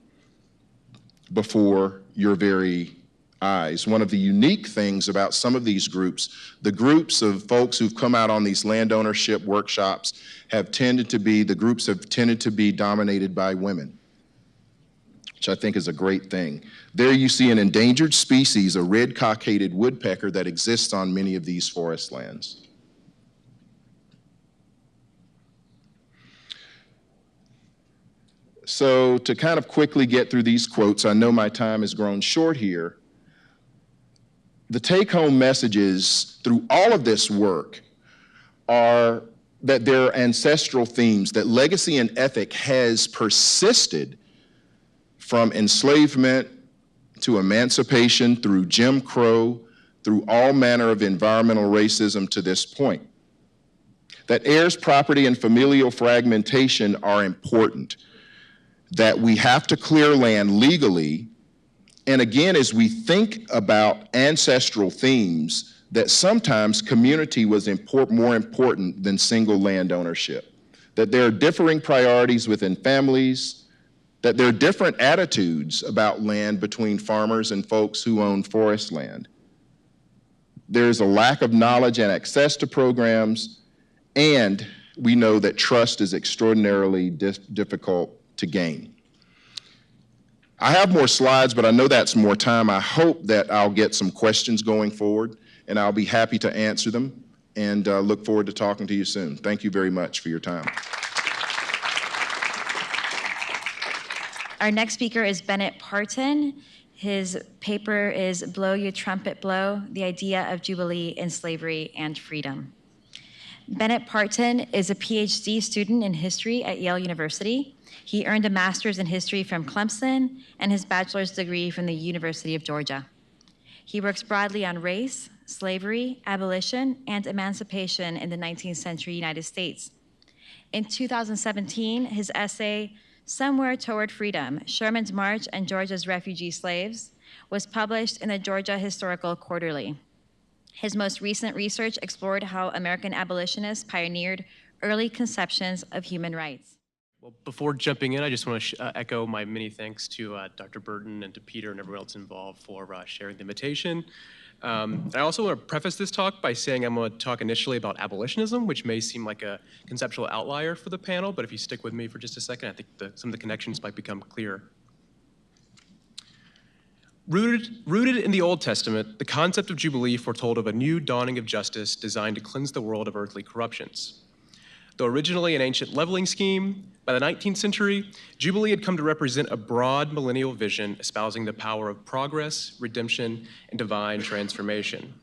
before your very eyes. One of the unique things about some of these groups, the groups of folks who've come out on these land ownership workshops have tended to be, the groups have tended to be dominated by women, which I think is a great thing. There you see an endangered species, a red cockaded woodpecker that exists on many of these forest lands. So to kind of quickly get through these quotes, I know my time has grown short here. The take-home messages through all of this work are that there are ancestral themes, that legacy and ethic has persisted from enslavement to emancipation, through Jim Crow, through all manner of environmental racism to this point. That heirs property and familial fragmentation are important, that we have to clear land legally. And again, as we think about ancestral themes, that sometimes community was more important than single land ownership, that there are differing priorities within families, that there are different attitudes about land between farmers and folks who own forest land. There's a lack of knowledge and access to programs, and we know that trust is extraordinarily difficult to gain. I have more slides, but I know that's more time. I hope that I'll get some questions going forward, and I'll be happy to answer them, and look forward to talking to you soon. Thank you very much for your time. Our next speaker is Bennett Parten. His paper is Blow Your Trumpet Blow, The Idea of Jubilee in Slavery and Freedom. Bennett Parten is a PhD student in history at Yale University. He earned a master's in history from Clemson and his bachelor's degree from the University of Georgia. He works broadly on race, slavery, abolition, and emancipation in the 19th century United States. In 2017, his essay, Somewhere Toward Freedom, Sherman's March and Georgia's Refugee Slaves, was published in the Georgia Historical Quarterly. His most recent research explored how American abolitionists pioneered early conceptions of human rights. Well, before jumping in, I just want to echo my many thanks to Dr. Burton and to Peter and everyone else involved for sharing the invitation. I also want to preface this talk by saying I'm going to talk initially about abolitionism, which may seem like a conceptual outlier for the panel, but if you stick with me for just a second, I think some of the connections might become clear. Rooted in the Old Testament, the concept of Jubilee foretold of a new dawning of justice designed to cleanse the world of earthly corruptions. Though originally an ancient leveling scheme, by the 19th century, Jubilee had come to represent a broad millennial vision espousing the power of progress, redemption, and divine transformation.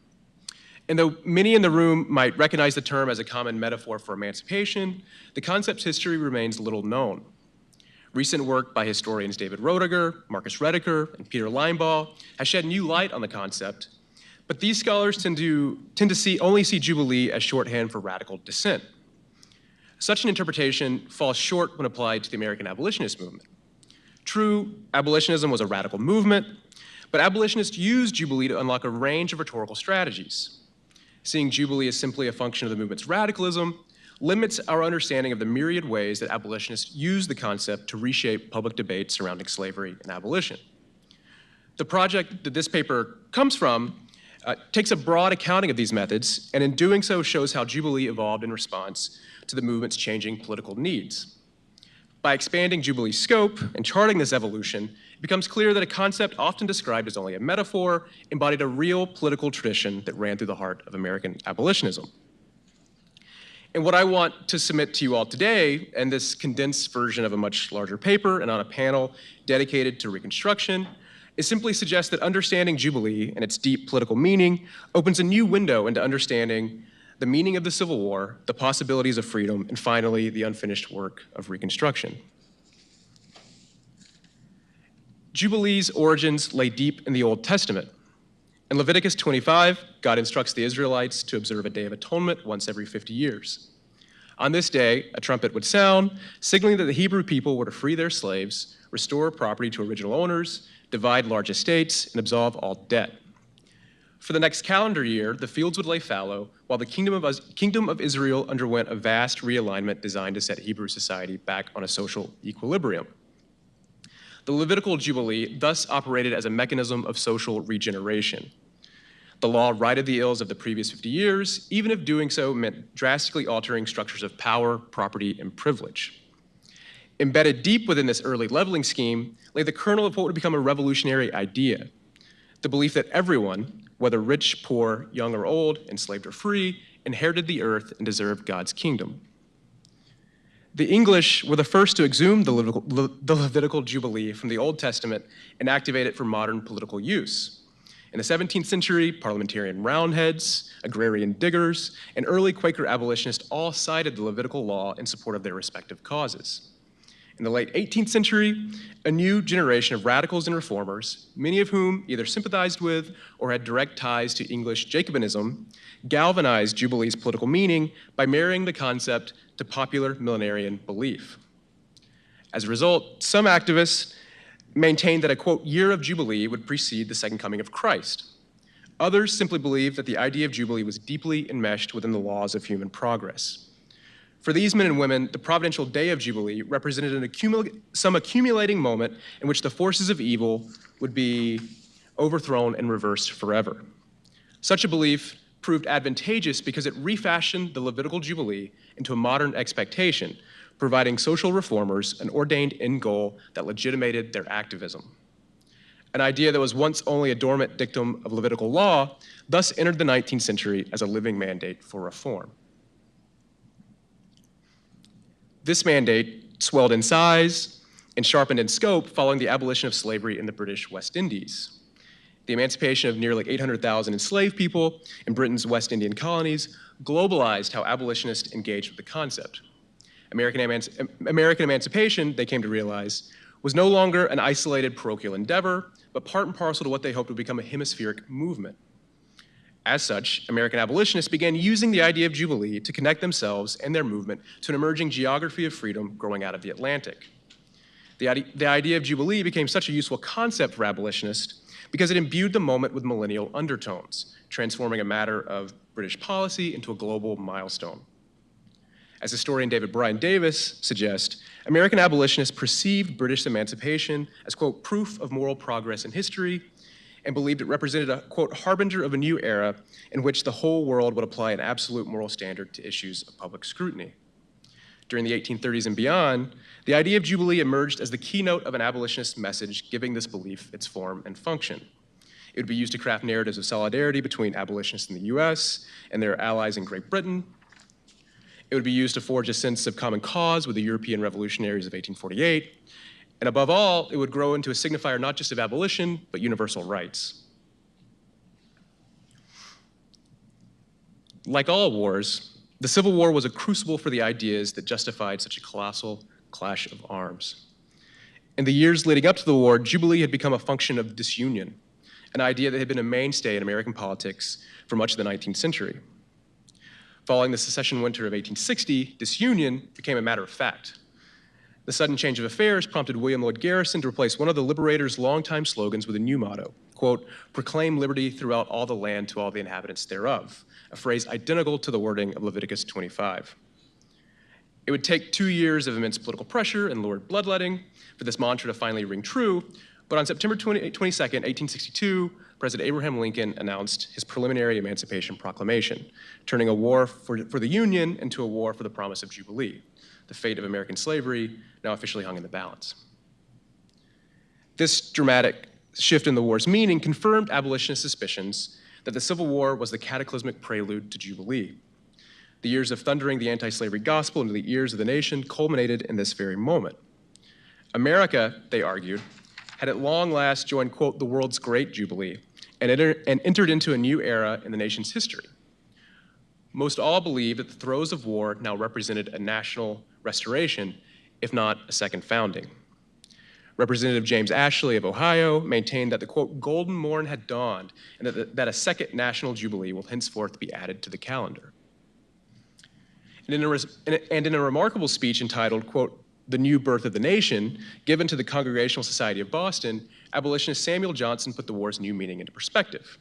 And though many in the room might recognize the term as a common metaphor for emancipation, the concept's history remains little known. Recent work by historians David Roediger, Marcus Rediker, and Peter Linebaugh has shed new light on the concept, but these scholars tend to only see Jubilee as shorthand for radical dissent. Such an interpretation falls short when applied to the American abolitionist movement. True, abolitionism was a radical movement, but abolitionists used Jubilee to unlock a range of rhetorical strategies. Seeing Jubilee as simply a function of the movement's radicalism limits our understanding of the myriad ways that abolitionists use the concept to reshape public debate surrounding slavery and abolition. The project that this paper comes from takes a broad accounting of these methods, and in doing so shows how Jubilee evolved in response to the movement's changing political needs. By expanding Jubilee's scope and charting this evolution, it becomes clear that a concept often described as only a metaphor embodied a real political tradition that ran through the heart of American abolitionism. And what I want to submit to you all today, and this condensed version of a much larger paper and on a panel dedicated to Reconstruction, is simply suggest that understanding Jubilee and its deep political meaning opens a new window into understanding the meaning of the Civil War, the possibilities of freedom, and finally, the unfinished work of Reconstruction. Jubilee's origins lay deep in the Old Testament. In Leviticus 25, God instructs the Israelites to observe a Day of Atonement once every 50 years. On this day, a trumpet would sound, signaling that the Hebrew people were to free their slaves, restore property to original owners, divide large estates, and absolve all debt. For the next calendar year, the fields would lay fallow, while the kingdom of Israel underwent a vast realignment designed to set Hebrew society back on a social equilibrium. The Levitical Jubilee thus operated as a mechanism of social regeneration. The law righted the ills of the previous 50 years, even if doing so meant drastically altering structures of power, property, and privilege. Embedded deep within this early leveling scheme lay the kernel of what would become a revolutionary idea: the belief that everyone, whether rich, poor, young or old, enslaved or free, inherited the earth and deserved God's kingdom. The English were the first to exhume the Levitical Jubilee from the Old Testament and activate it for modern political use. In the 17th century, parliamentarian Roundheads, agrarian diggers, and early Quaker abolitionists all cited the Levitical law in support of their respective causes. In the late 18th century, a new generation of radicals and reformers, many of whom either sympathized with or had direct ties to English Jacobinism, galvanized Jubilee's political meaning by marrying the concept to popular millenarian belief. As a result, some activists maintained that a, quote, year of Jubilee would precede the second coming of Christ. Others simply believed that the idea of Jubilee was deeply enmeshed within the laws of human progress. For these men and women, the providential day of Jubilee represented some accumulating moment in which the forces of evil would be overthrown and reversed forever. Such a belief proved advantageous because it refashioned the Levitical Jubilee into a modern expectation, providing social reformers an ordained end goal that legitimated their activism. An idea that was once only a dormant dictum of Levitical law thus entered the 19th century as a living mandate for reform. This mandate swelled in size and sharpened in scope following the abolition of slavery in the British West Indies. The emancipation of nearly 800,000 enslaved people in Britain's West Indian colonies globalized how abolitionists engaged with the concept. American emancipation, they came to realize, was no longer an isolated parochial endeavor, but part and parcel to what they hoped would become a hemispheric movement. As such, American abolitionists began using the idea of Jubilee to connect themselves and their movement to an emerging geography of freedom growing out of the Atlantic. The idea of Jubilee became such a useful concept for abolitionists because it imbued the moment with millennial undertones, transforming a matter of British policy into a global milestone. As historian David Bryan Davis suggests, American abolitionists perceived British emancipation as, quote, proof of moral progress in history, and believed it represented a, quote, harbinger of a new era in which the whole world would apply an absolute moral standard to issues of public scrutiny. During the 1830s and beyond, the idea of Jubilee emerged as the keynote of an abolitionist message, giving this belief its form and function. It would be used to craft narratives of solidarity between abolitionists in the US and their allies in Great Britain. It would be used to forge a sense of common cause with the European revolutionaries of 1848. And above all, it would grow into a signifier not just of abolition, but universal rights. Like all wars, the Civil War was a crucible for the ideas that justified such a colossal clash of arms. In the years leading up to the war, Jubilee had become a function of disunion, an idea that had been a mainstay in American politics for much of the 19th century. Following the secession winter of 1860, disunion became a matter of fact. The sudden change of affairs prompted William Lloyd Garrison to replace one of the Liberators' longtime slogans with a new motto, quote, "Proclaim liberty throughout all the land to all the inhabitants thereof," a phrase identical to the wording of Leviticus 25. It would take 2 years of immense political pressure and lurid bloodletting for this mantra to finally ring true, but on September 22nd, 1862, President Abraham Lincoln announced his preliminary Emancipation Proclamation, turning a war for the Union into a war for the promise of Jubilee, the fate of American slavery now officially hung in the balance. This dramatic shift in the war's meaning confirmed abolitionist suspicions that the Civil War was the cataclysmic prelude to Jubilee. The years of thundering the anti-slavery gospel into the ears of the nation culminated in this very moment. America, they argued, had at long last joined, quote, the world's great Jubilee and entered into a new era in the nation's history. Most all believed that the throes of war now represented a national restoration, if not a second founding. Representative James Ashley of Ohio maintained that the, quote, golden morn had dawned and that a second national Jubilee will henceforth be added to the calendar. And in a remarkable speech entitled, quote, The New Birth of the Nation, given to the Congregational Society of Boston, abolitionist Samuel Johnson put the war's new meaning into perspective.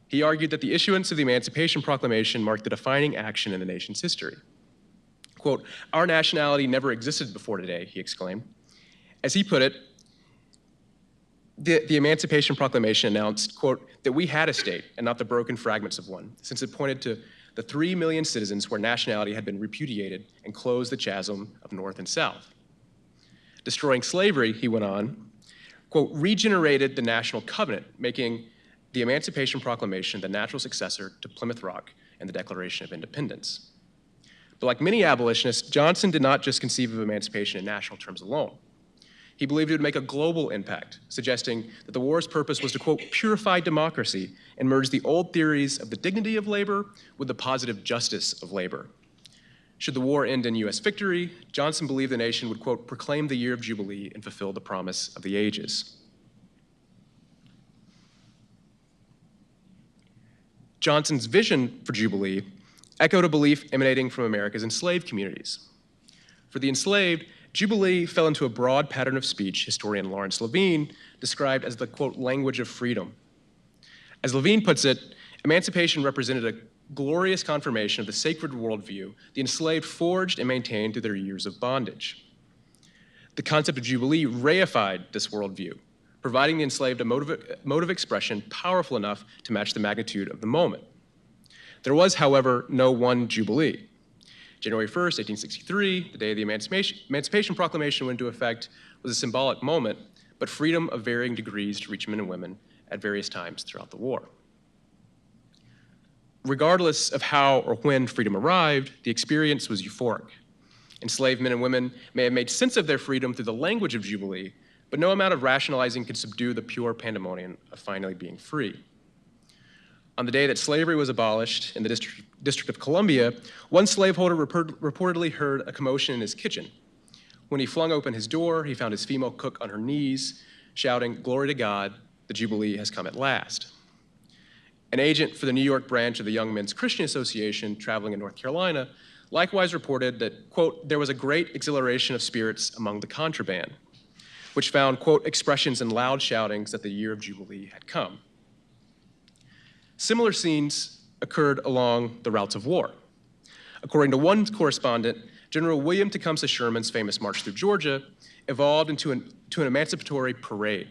He argued that the issuance of the Emancipation Proclamation marked the defining action in the nation's history. Quote, "Our nationality never existed before today," he exclaimed. As he put it, the Emancipation Proclamation announced, quote, that we had a state and not the broken fragments of one, since it pointed to the 3 million citizens where nationality had been repudiated and closed the chasm of North and South. Destroying slavery, he went on, quote, regenerated the national covenant, making the Emancipation Proclamation the natural successor to Plymouth Rock and the Declaration of Independence. But like many abolitionists, Johnson did not just conceive of emancipation in national terms alone. He believed it would make a global impact, suggesting that the war's purpose was to, quote, purify democracy and merge the old theories of the dignity of labor with the positive justice of labor. Should the war end in US victory, Johnson believed the nation would, quote, proclaim the year of Jubilee and fulfill the promise of the ages. Johnson's vision for Jubilee echoed a belief emanating from America's enslaved communities. For the enslaved, Jubilee fell into a broad pattern of speech historian Lawrence Levine described as the, quote, language of freedom. As Levine puts it, emancipation represented a glorious confirmation of the sacred worldview the enslaved forged and maintained through their years of bondage. The concept of Jubilee reified this worldview, providing the enslaved a mode of expression powerful enough to match the magnitude of the moment. There was, however, no one Jubilee. January 1st, 1863, the day the Emancipation Proclamation went into effect, was a symbolic moment, but freedom of varying degrees to reach men and women at various times throughout the war. Regardless of how or when freedom arrived, the experience was euphoric. Enslaved men and women may have made sense of their freedom through the language of Jubilee, but no amount of rationalizing could subdue the pure pandemonium of finally being free. On the day that slavery was abolished in the District of Columbia, one slaveholder reportedly heard a commotion in his kitchen. When he flung open his door, he found his female cook on her knees, shouting, "Glory to God, the Jubilee has come at last." An agent for the New York branch of the Young Men's Christian Association traveling in North Carolina likewise reported that, quote, there was a great exhilaration of spirits among the contraband, which found, quote, expressions and loud shoutings that the year of Jubilee had come. Similar scenes occurred along the routes of war. According to one correspondent, General William Tecumseh Sherman's famous march through Georgia evolved into an emancipatory parade.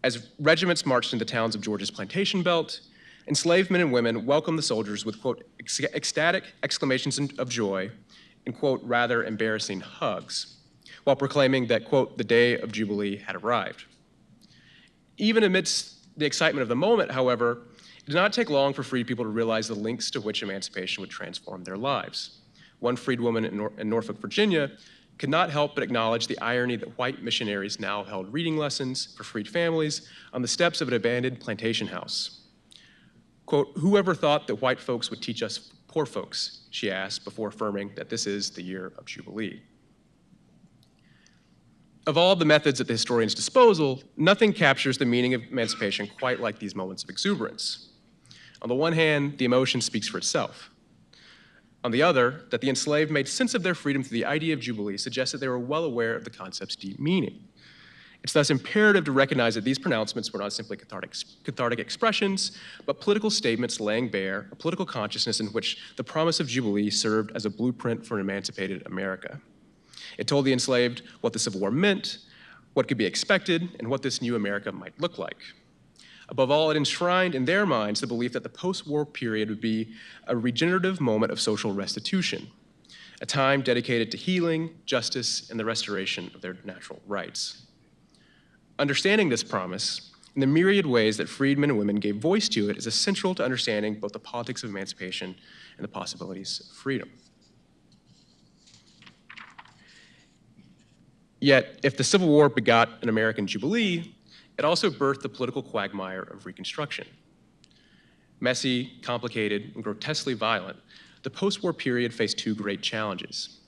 As regiments marched into the towns of Georgia's plantation belt, enslaved men and women welcomed the soldiers with, quote, ecstatic exclamations of joy and, quote, rather embarrassing hugs, while proclaiming that, quote, the day of Jubilee had arrived. Even amidst the excitement of the moment, however, it did not take long for freed people to realize the links to which emancipation would transform their lives. One freed woman in Norfolk, Virginia, could not help but acknowledge the irony that white missionaries now held reading lessons for freed families on the steps of an abandoned plantation house. Quote, "Whoever thought that white folks would teach us poor folks?" she asked, before affirming that this is the year of Jubilee. Of all the methods at the historian's disposal, nothing captures the meaning of emancipation quite like these moments of exuberance. On the one hand, the emotion speaks for itself. On the other, that the enslaved made sense of their freedom through the idea of Jubilee suggests that they were well aware of the concept's deep meaning. It's thus imperative to recognize that these pronouncements were not simply cathartic expressions, but political statements laying bare a political consciousness in which the promise of Jubilee served as a blueprint for an emancipated America. It told the enslaved what the Civil War meant, what could be expected, and what this new America might look like. Above all, it enshrined in their minds the belief that the post-war period would be a regenerative moment of social restitution, a time dedicated to healing, justice, and the restoration of their natural rights. Understanding this promise, and the myriad ways that freed men and women gave voice to it, is essential to understanding both the politics of emancipation and the possibilities of freedom. Yet, if the Civil War begot an American Jubilee, it also birthed the political quagmire of Reconstruction. Messy, complicated, and grotesquely violent, the post-war period faced two great challenges: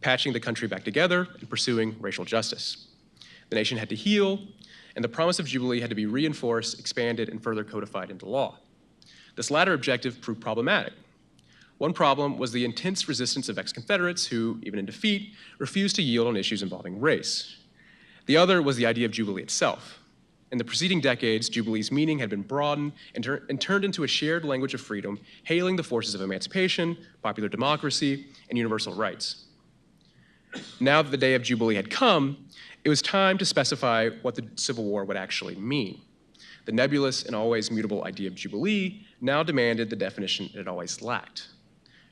patching the country back together and pursuing racial justice. The nation had to heal, and the promise of Jubilee had to be reinforced, expanded, and further codified into law. This latter objective proved problematic. One problem was the intense resistance of ex-Confederates who, even in defeat, refused to yield on issues involving race. The other was the idea of Jubilee itself. In the preceding decades, Jubilee's meaning had been broadened and turned into a shared language of freedom, hailing the forces of emancipation, popular democracy, and universal rights. Now that the day of Jubilee had come, it was time to specify what the Civil War would actually mean. The nebulous and always mutable idea of Jubilee now demanded the definition it had always lacked.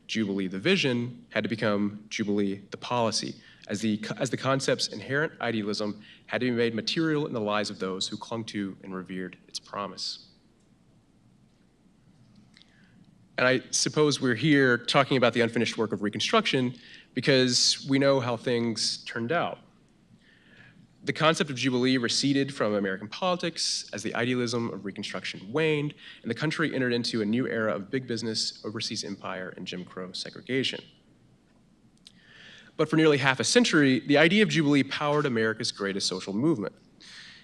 Jubilee, the vision, had to become Jubilee, the policy, as the concept's inherent idealism had to be made material in the lives of those who clung to and revered its promise. And I suppose we're here talking about the unfinished work of Reconstruction because we know how things turned out. The concept of Jubilee receded from American politics as the idealism of Reconstruction waned, and the country entered into a new era of big business, overseas empire, and Jim Crow segregation. But for nearly half a century, the idea of Jubilee powered America's greatest social movement.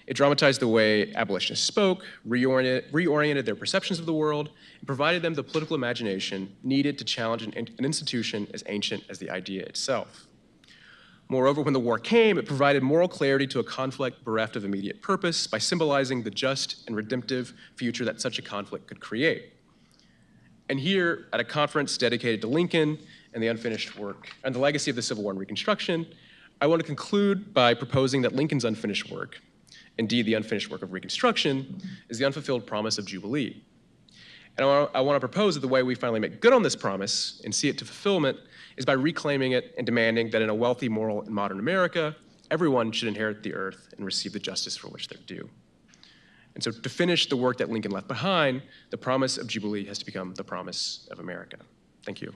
It dramatized the way abolitionists spoke, reoriented their perceptions of the world, and provided them the political imagination needed to challenge an institution as ancient as the idea itself. Moreover, when the war came, it provided moral clarity to a conflict bereft of immediate purpose by symbolizing the just and redemptive future that such a conflict could create. And here, at a conference dedicated to Lincoln and the unfinished work and the legacy of the Civil War and Reconstruction, I want to conclude by proposing that Lincoln's unfinished work, indeed the unfinished work of Reconstruction, is the unfulfilled promise of Jubilee. And I want to propose that the way we finally make good on this promise and see it to fulfillment is by reclaiming it and demanding that in a wealthy, moral, and modern America, everyone should inherit the earth and receive the justice for which they're due. And so to finish the work that Lincoln left behind, the promise of Jubilee has to become the promise of America. Thank you.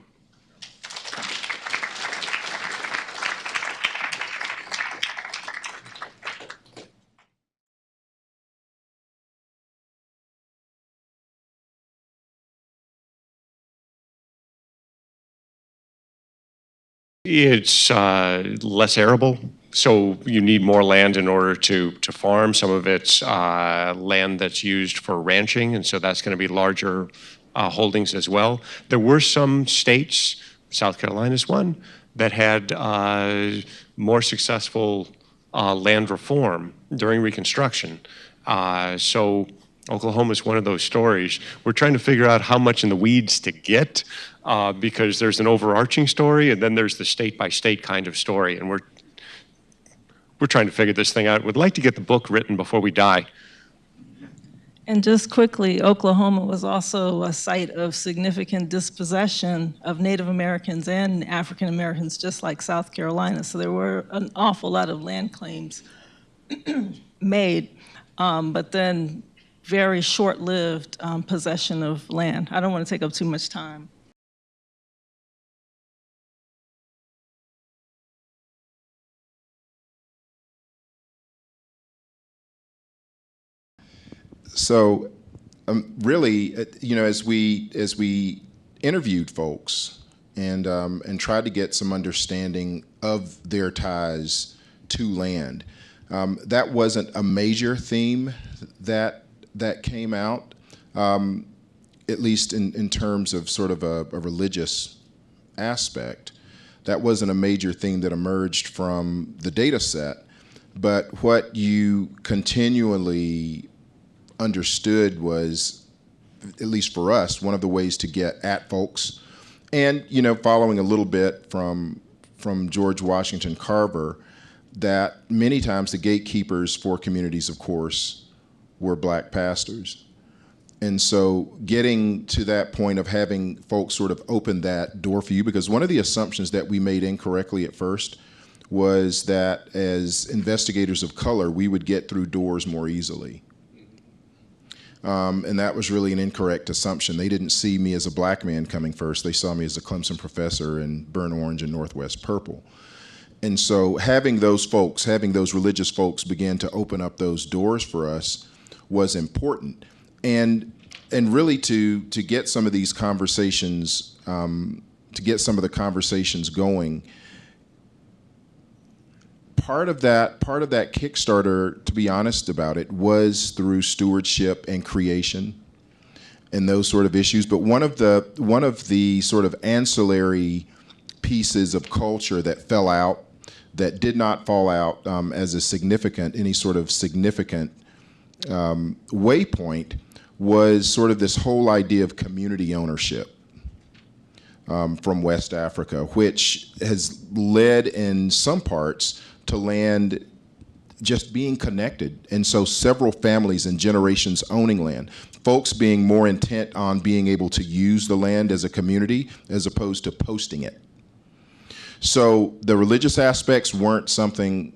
It's less arable, so you need more land in order to farm. Some of it's land that's used for ranching, and so that's going to be larger holdings as well. There were some states, South Carolina's one, that had more successful land reform during Reconstruction. So Oklahoma's one of those stories. We're trying to figure out how much in the weeds to get because there's an overarching story and then there's the state by state kind of story. And we're trying to figure this thing out. We'd like to get the book written before we die. And just quickly, Oklahoma was also a site of significant dispossession of Native Americans and African Americans, just like South Carolina. So there were an awful lot of land claims made, but then very short-lived possession of land. I don't want to take up too much time. So really, as we interviewed folks and tried to get some understanding of their ties to land, that wasn't a major theme that came out, at least in terms of sort of a religious aspect. That wasn't a major theme that emerged from the data set, but what you continually understood was, at least for us, one of the ways to get at folks. And, following a little bit from George Washington Carver, that many times the gatekeepers for communities, of course, were black pastors. And so getting to that point of having folks sort of open that door for you, because one of the assumptions that we made incorrectly at first was that as investigators of color, we would get through doors more easily. And that was really an incorrect assumption. They didn't see me as a black man coming first. They saw me as a Clemson professor in burnt orange and Northwest purple. And so having those religious folks begin to open up those doors for us was important. And really to get some of these conversations, to get some of the conversations going, part of that Kickstarter, to be honest about it, was through stewardship and creation and those sort of issues. But one of the sort of ancillary pieces of culture that fell out, that did not fall out as any sort of significant waypoint, was sort of this whole idea of community ownership from West Africa, which has led in some parts to land just being connected. And so several families and generations owning land, folks being more intent on being able to use the land as a community as opposed to posting it. So the religious aspects didn't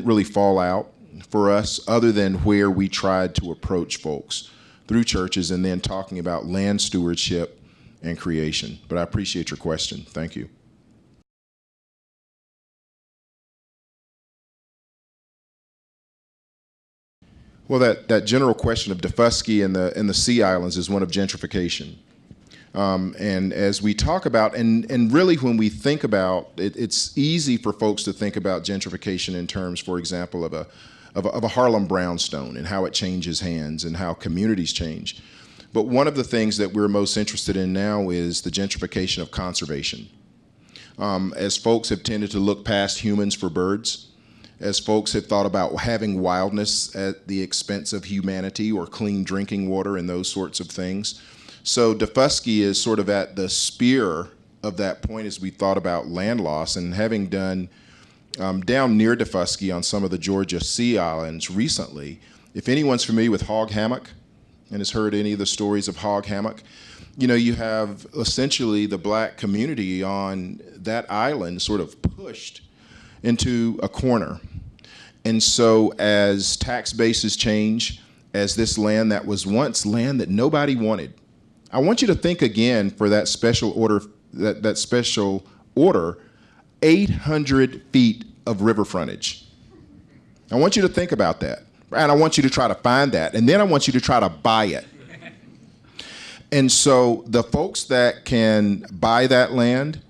really fall out for us, other than where we tried to approach folks through churches and then talking about land stewardship and creation. But I appreciate your question. Thank you. Well, that general question of Defusky and the Sea Islands is one of gentrification. And as we talk about, and really when we think about it, it's easy for folks to think about gentrification in terms, for example, of a Harlem brownstone and how it changes hands and how communities change. But one of the things that we're most interested in now is the gentrification of conservation. As folks have tended to look past humans for birds, as folks have thought about having wildness at the expense of humanity or clean drinking water and those sorts of things. So Defusky is sort of at the spear of that point as we thought about land loss, and having done down near Defusky on some of the Georgia Sea Islands recently, if anyone's familiar with Hog Hammock and has heard any of the stories of Hog Hammock, you have essentially the black community on that island sort of pushed into a corner. And so as tax bases change, as this land that was once land that nobody wanted, I want you to think again for that special order, that special order, 800 feet of river frontage. I want you to think about that. And I want you to try to find that. And then I want you to try to buy it. And so the folks that can buy that land,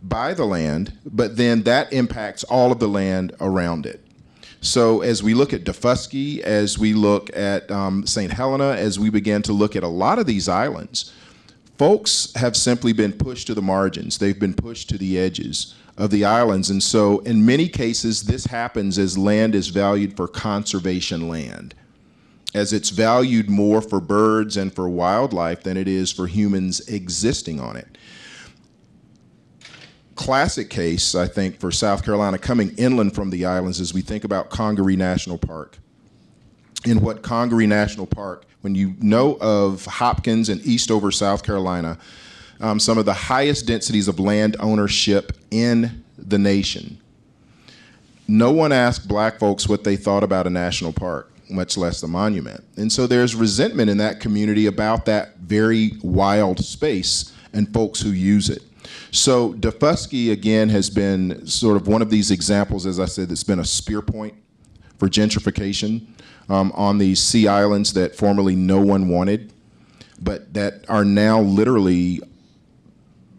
buy the land, but then that impacts all of the land around it. So as we look at Defusky, as we look at St. Helena, as we begin to look at a lot of these islands, folks have simply been pushed to the margins. They've been pushed to the edges of the islands. And so in many cases, this happens as land is valued for conservation land, as it's valued more for birds and for wildlife than it is for humans existing on it. classic case, I think, for South Carolina coming inland from the islands is we think about Congaree National Park. In what Congaree National Park, when you know of Hopkins and Eastover, South Carolina, some of the highest densities of land ownership in the nation. No one asked black folks what they thought about a national park, much less the monument. And so there's resentment in that community about that very wild space and folks who use it. So Defusky, again, has been sort of one of these examples, as I said, that's been a spear point for gentrification on these sea islands that formerly no one wanted, but that are now literally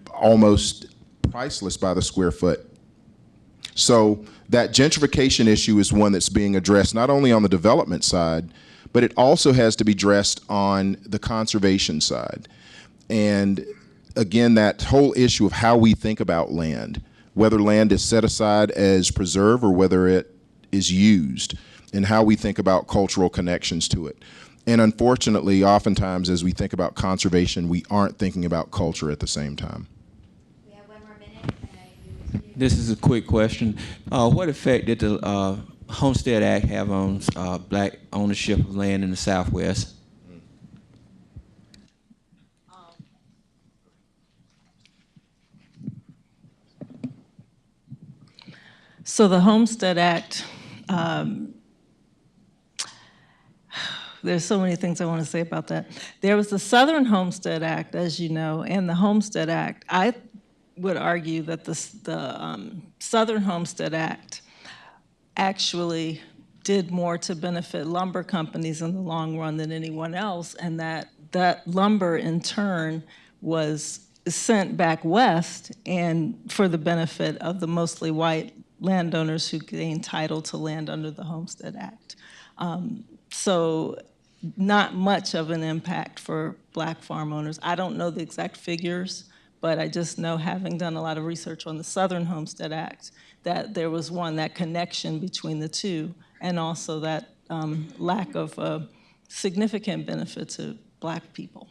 almost priceless by the square foot. So that gentrification issue is one that's being addressed not only on the development side, but it also has to be addressed on the conservation side. And again, that whole issue of how we think about land, whether land is set aside as preserve or whether it is used, and how we think about cultural connections to it. And unfortunately, oftentimes as we think about conservation, we aren't thinking about culture at the same time. We have one more minute. This is a quick question. What effect did the Homestead Act have on black ownership of land in the Southwest? So the Homestead Act, there's so many things I want to say about that. There was the Southern Homestead Act, as you know, and the Homestead Act. I would argue that the Southern Homestead Act actually did more to benefit lumber companies in the long run than anyone else, and that lumber in turn was sent back west and for the benefit of the mostly white landowners who gained title to land under the Homestead Act. So not much of an impact for black farm owners. I don't know the exact figures, but I just know, having done a lot of research on the Southern Homestead Act, that there was that connection between the two, and also that lack of significant benefit to black people.